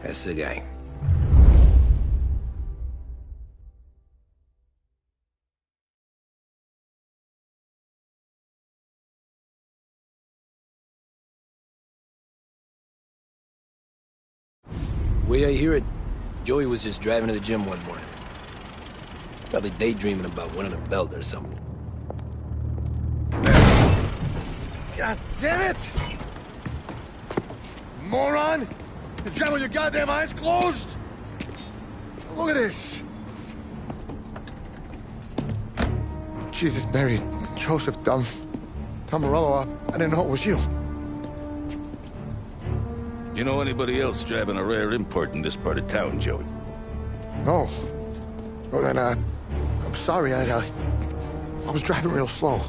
that's the guy. Way I hear it, Joey was just driving to the gym one morning. Probably daydreaming about winning a belt or something. God damn it! Moron! You're driving with your goddamn eyes closed? Look at this! Jesus, Mary, Joseph, Tom Morello, I didn't know it was you. You know anybody else driving a rare import in this part of town, Joey? No. Well, then, I'm sorry, I was driving real slow.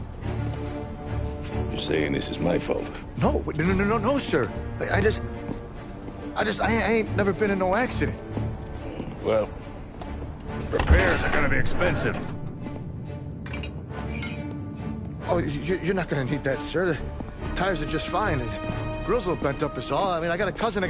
You're saying this is my fault? No, sir. I ain't never been in no accident. Well, repairs are gonna be expensive. Oh, you're not gonna need that, sir. The tires are just fine. The grill's a little bent up is all. I mean, I got a cousin I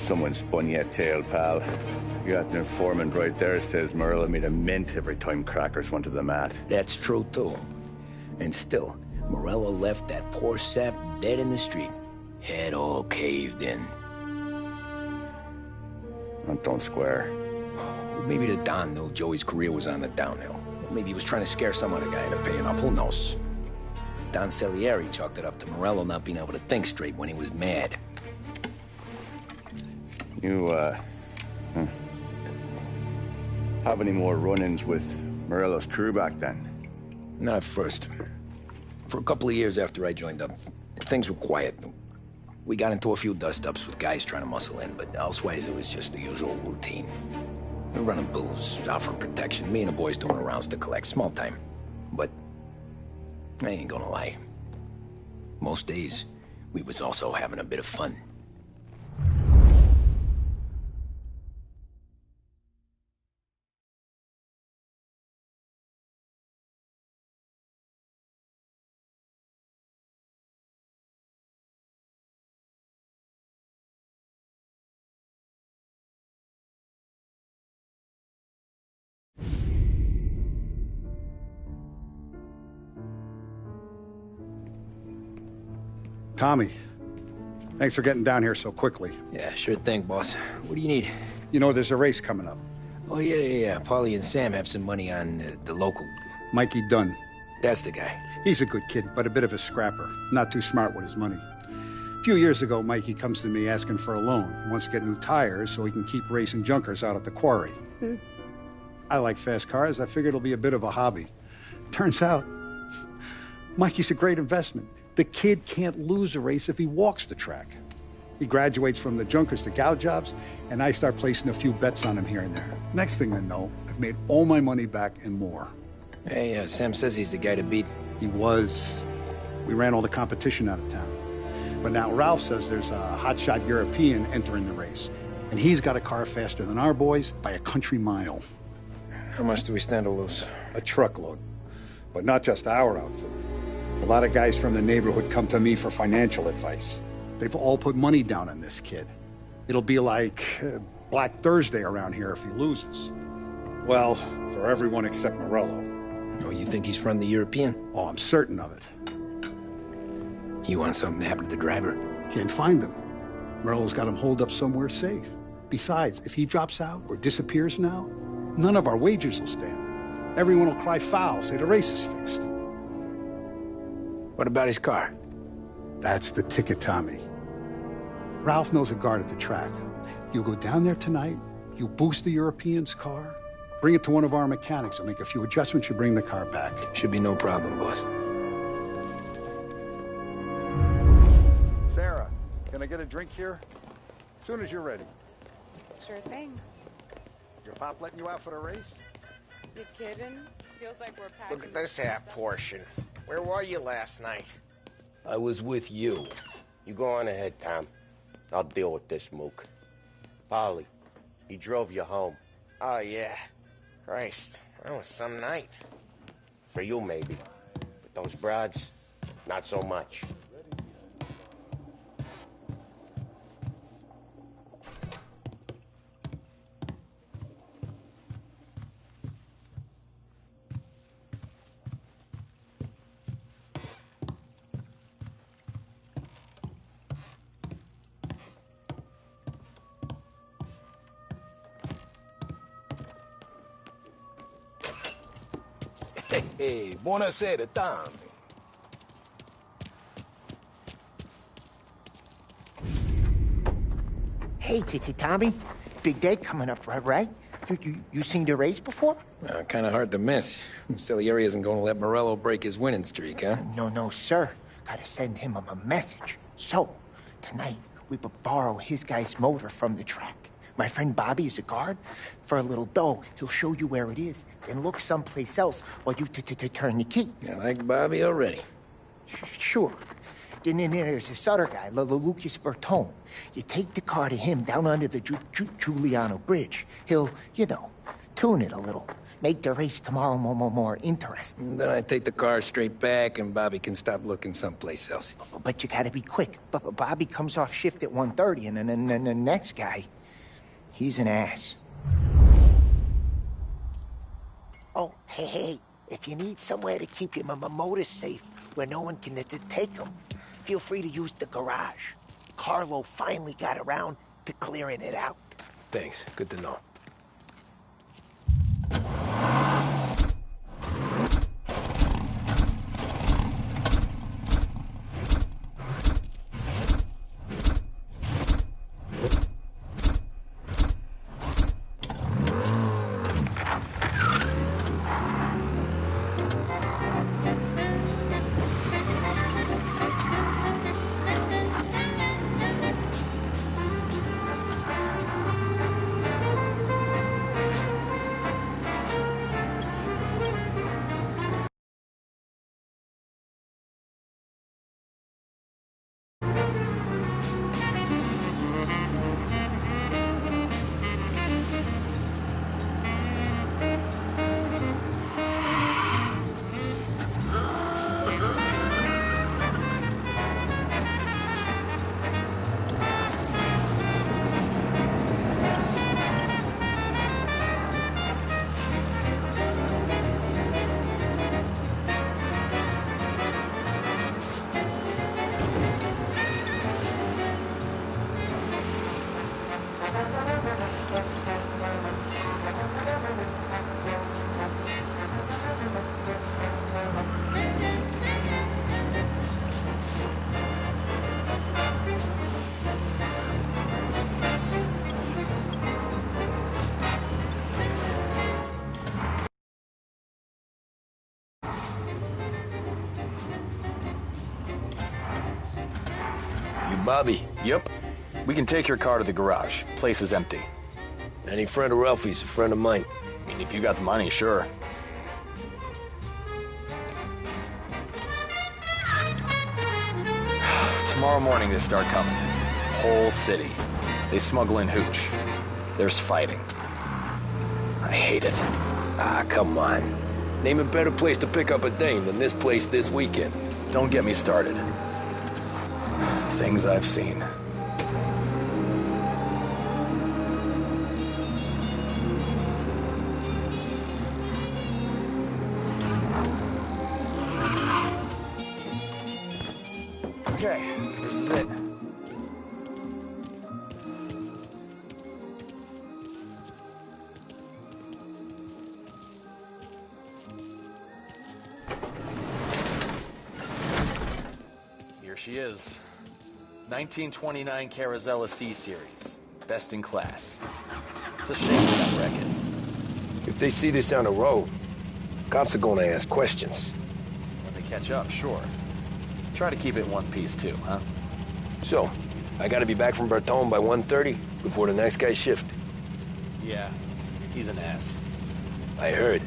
Someone spun you a tail, pal. You got an informant right there says Morello made a mint every time Crackers went to the mat. That's true, too. And still, Morello left that poor sap dead in the street. Head all caved in. Don't square. Maybe the Don knew Joey's career was on the downhill. Maybe he was trying to scare some other guy into paying up. Who knows? Don Salieri chalked it up to Morello not being able to think straight when he was mad. You, have any more run-ins with Morello's crew back then? Not at first. For a couple of years after I joined up, things were quiet. We got into a few dust-ups with guys trying to muscle in, but elsewise it was just the usual routine. We're running booze, offering protection, me and the boys doing the rounds to collect, small time. But I ain't gonna lie. Most days, we was also having a bit of fun. Tommy, thanks for getting down here so quickly. Yeah, sure thing, boss. What do you need? You know, there's a race coming up. Oh, yeah. Paulie and Sam have some money on the local. Mikey Dunn. That's the guy. He's a good kid, but a bit of a scrapper. Not too smart with his money. A few years ago, Mikey comes to me asking for a loan. He wants to get new tires so he can keep racing junkers out at the quarry. I like fast cars. I figured it'll be a bit of a hobby. Turns out, Mikey's a great investment. The kid can't lose a race if he walks the track. He graduates from the junkers to gal jobs, and I start placing a few bets on him here and there. Next thing I know, I've made all my money back and more. Hey, Sam says he's the guy to beat. He was. We ran all the competition out of town. But now Ralph says there's a hotshot European entering the race, and he's got a car faster than our boys by a country mile. How much do we stand to lose? A truckload. But not just our outfit. A lot of guys from the neighborhood come to me for financial advice. They've all put money down on this kid. It'll be like Black Thursday around here if he loses. Well, for everyone except Morello. Oh, you think he's from the European? Oh, I'm certain of it. You want something to happen to the driver? Can't find him. Morello's got him holed up somewhere safe. Besides, if he drops out or disappears now, none of our wagers will stand. Everyone will cry foul, say the race is fixed. What about his car? That's the ticket, Tommy. Ralph knows a guard at the track. You go down there tonight, you boost the European's car, bring it to one of our mechanics, and make a few adjustments, you bring the car back. Should be no problem, boss. Sarah, can I get a drink here? As soon as you're ready. Sure thing. Your pop letting you out for the race? You kidding? Feels like we're packing. Look at this half portion. Where were you last night? I was with you. You go on ahead, Tom. I'll deal with this mook. Polly, he drove you home. Oh, yeah. Christ, that was some night. For you, maybe. But those broads, not so much. Hey, buonasera, Tommy. Hey, Tommy. Big day coming up, right? You seen the race before? Kind of hard to miss. Salieri isn't going to let Morello break his winning streak, huh? No, sir. Gotta send him a message. So, tonight, we borrow his guy's motor from the track. My friend Bobby is a guard. For a little dough, he'll show you where it is, then look someplace else while you turn the key. I like Bobby already. Sure. Then there's this other guy, Lucas Bertone. You take the car to him down under the Giuliano Bridge. He'll, tune it a little. Make the race tomorrow more interesting. Then I take the car straight back, and Bobby can stop looking someplace else. But you gotta be quick. But Bobby comes off shift at 1:30, and then the next guy... he's an ass. Oh, hey, if you need somewhere to keep your motor safe, where no one can take them, feel free to use the garage. Carlo finally got around to clearing it out. Thanks, good to know. Bobby. Yep. We can take your car to the garage. Place is empty. Any friend of Ralphie's a friend of mine. I mean, if you got the money, sure. Tomorrow morning they start coming. Whole city. They smuggle in hooch. There's fighting. I hate it. Ah, come on. Name a better place to pick up a dame than this place this weekend. Don't get me started. Things I've seen. Okay, this is it. Here she is. 1929 Carazella C-Series. Best in class. It's a shame we got wrecked. If they see this on the road, cops are gonna ask questions. When they catch up, sure. Try to keep it in one piece, too, huh? So, I gotta be back from Bertone by 1:30 before the next guy's shift. Yeah, he's an ass. I heard.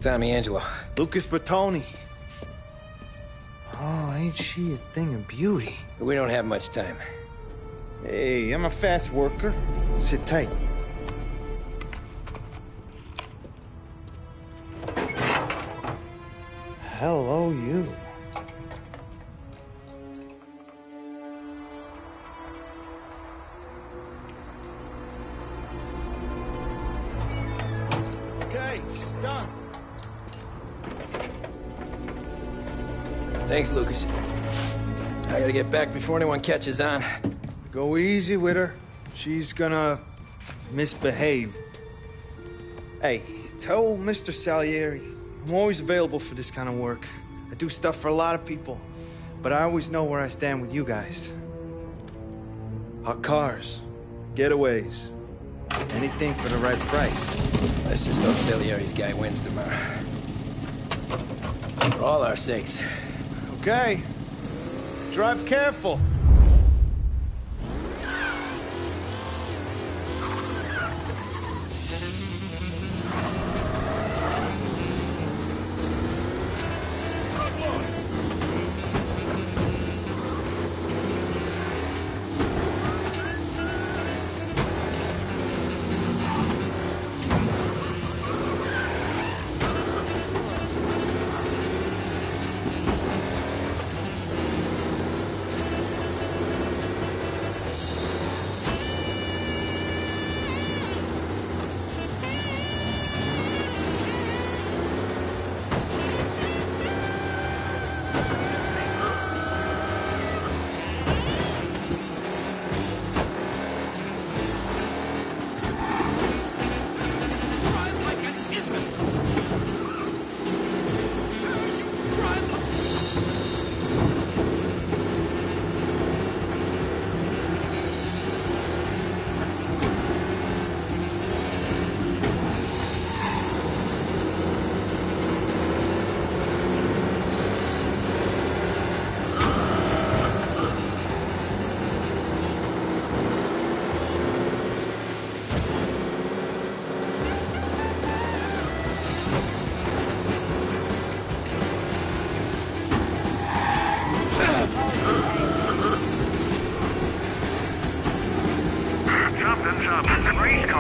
Tommy Angelo. Lucas Bertoni. Oh, ain't she a thing of beauty? We don't have much time. Hey, I'm a fast worker. Sit tight. Hello, you. Okay, she's done. Thanks, Lucas. I gotta get back before anyone catches on. Go easy with her. She's gonna misbehave. Hey, tell Mr. Salieri I'm always available for this kind of work. I do stuff for a lot of people, but I always know where I stand with you guys. Hot cars, getaways, anything for the right price. Let's just hope Salieri's guy wins tomorrow. For all our sakes. Okay. Drive careful.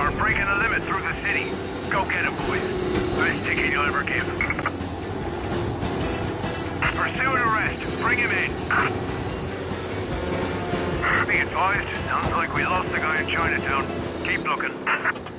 are breaking the limit through the city. Go get them, boys. Best ticket you'll ever give. Pursue and arrest. Bring him in. Be advised, sounds like we lost the guy in Chinatown. Keep looking.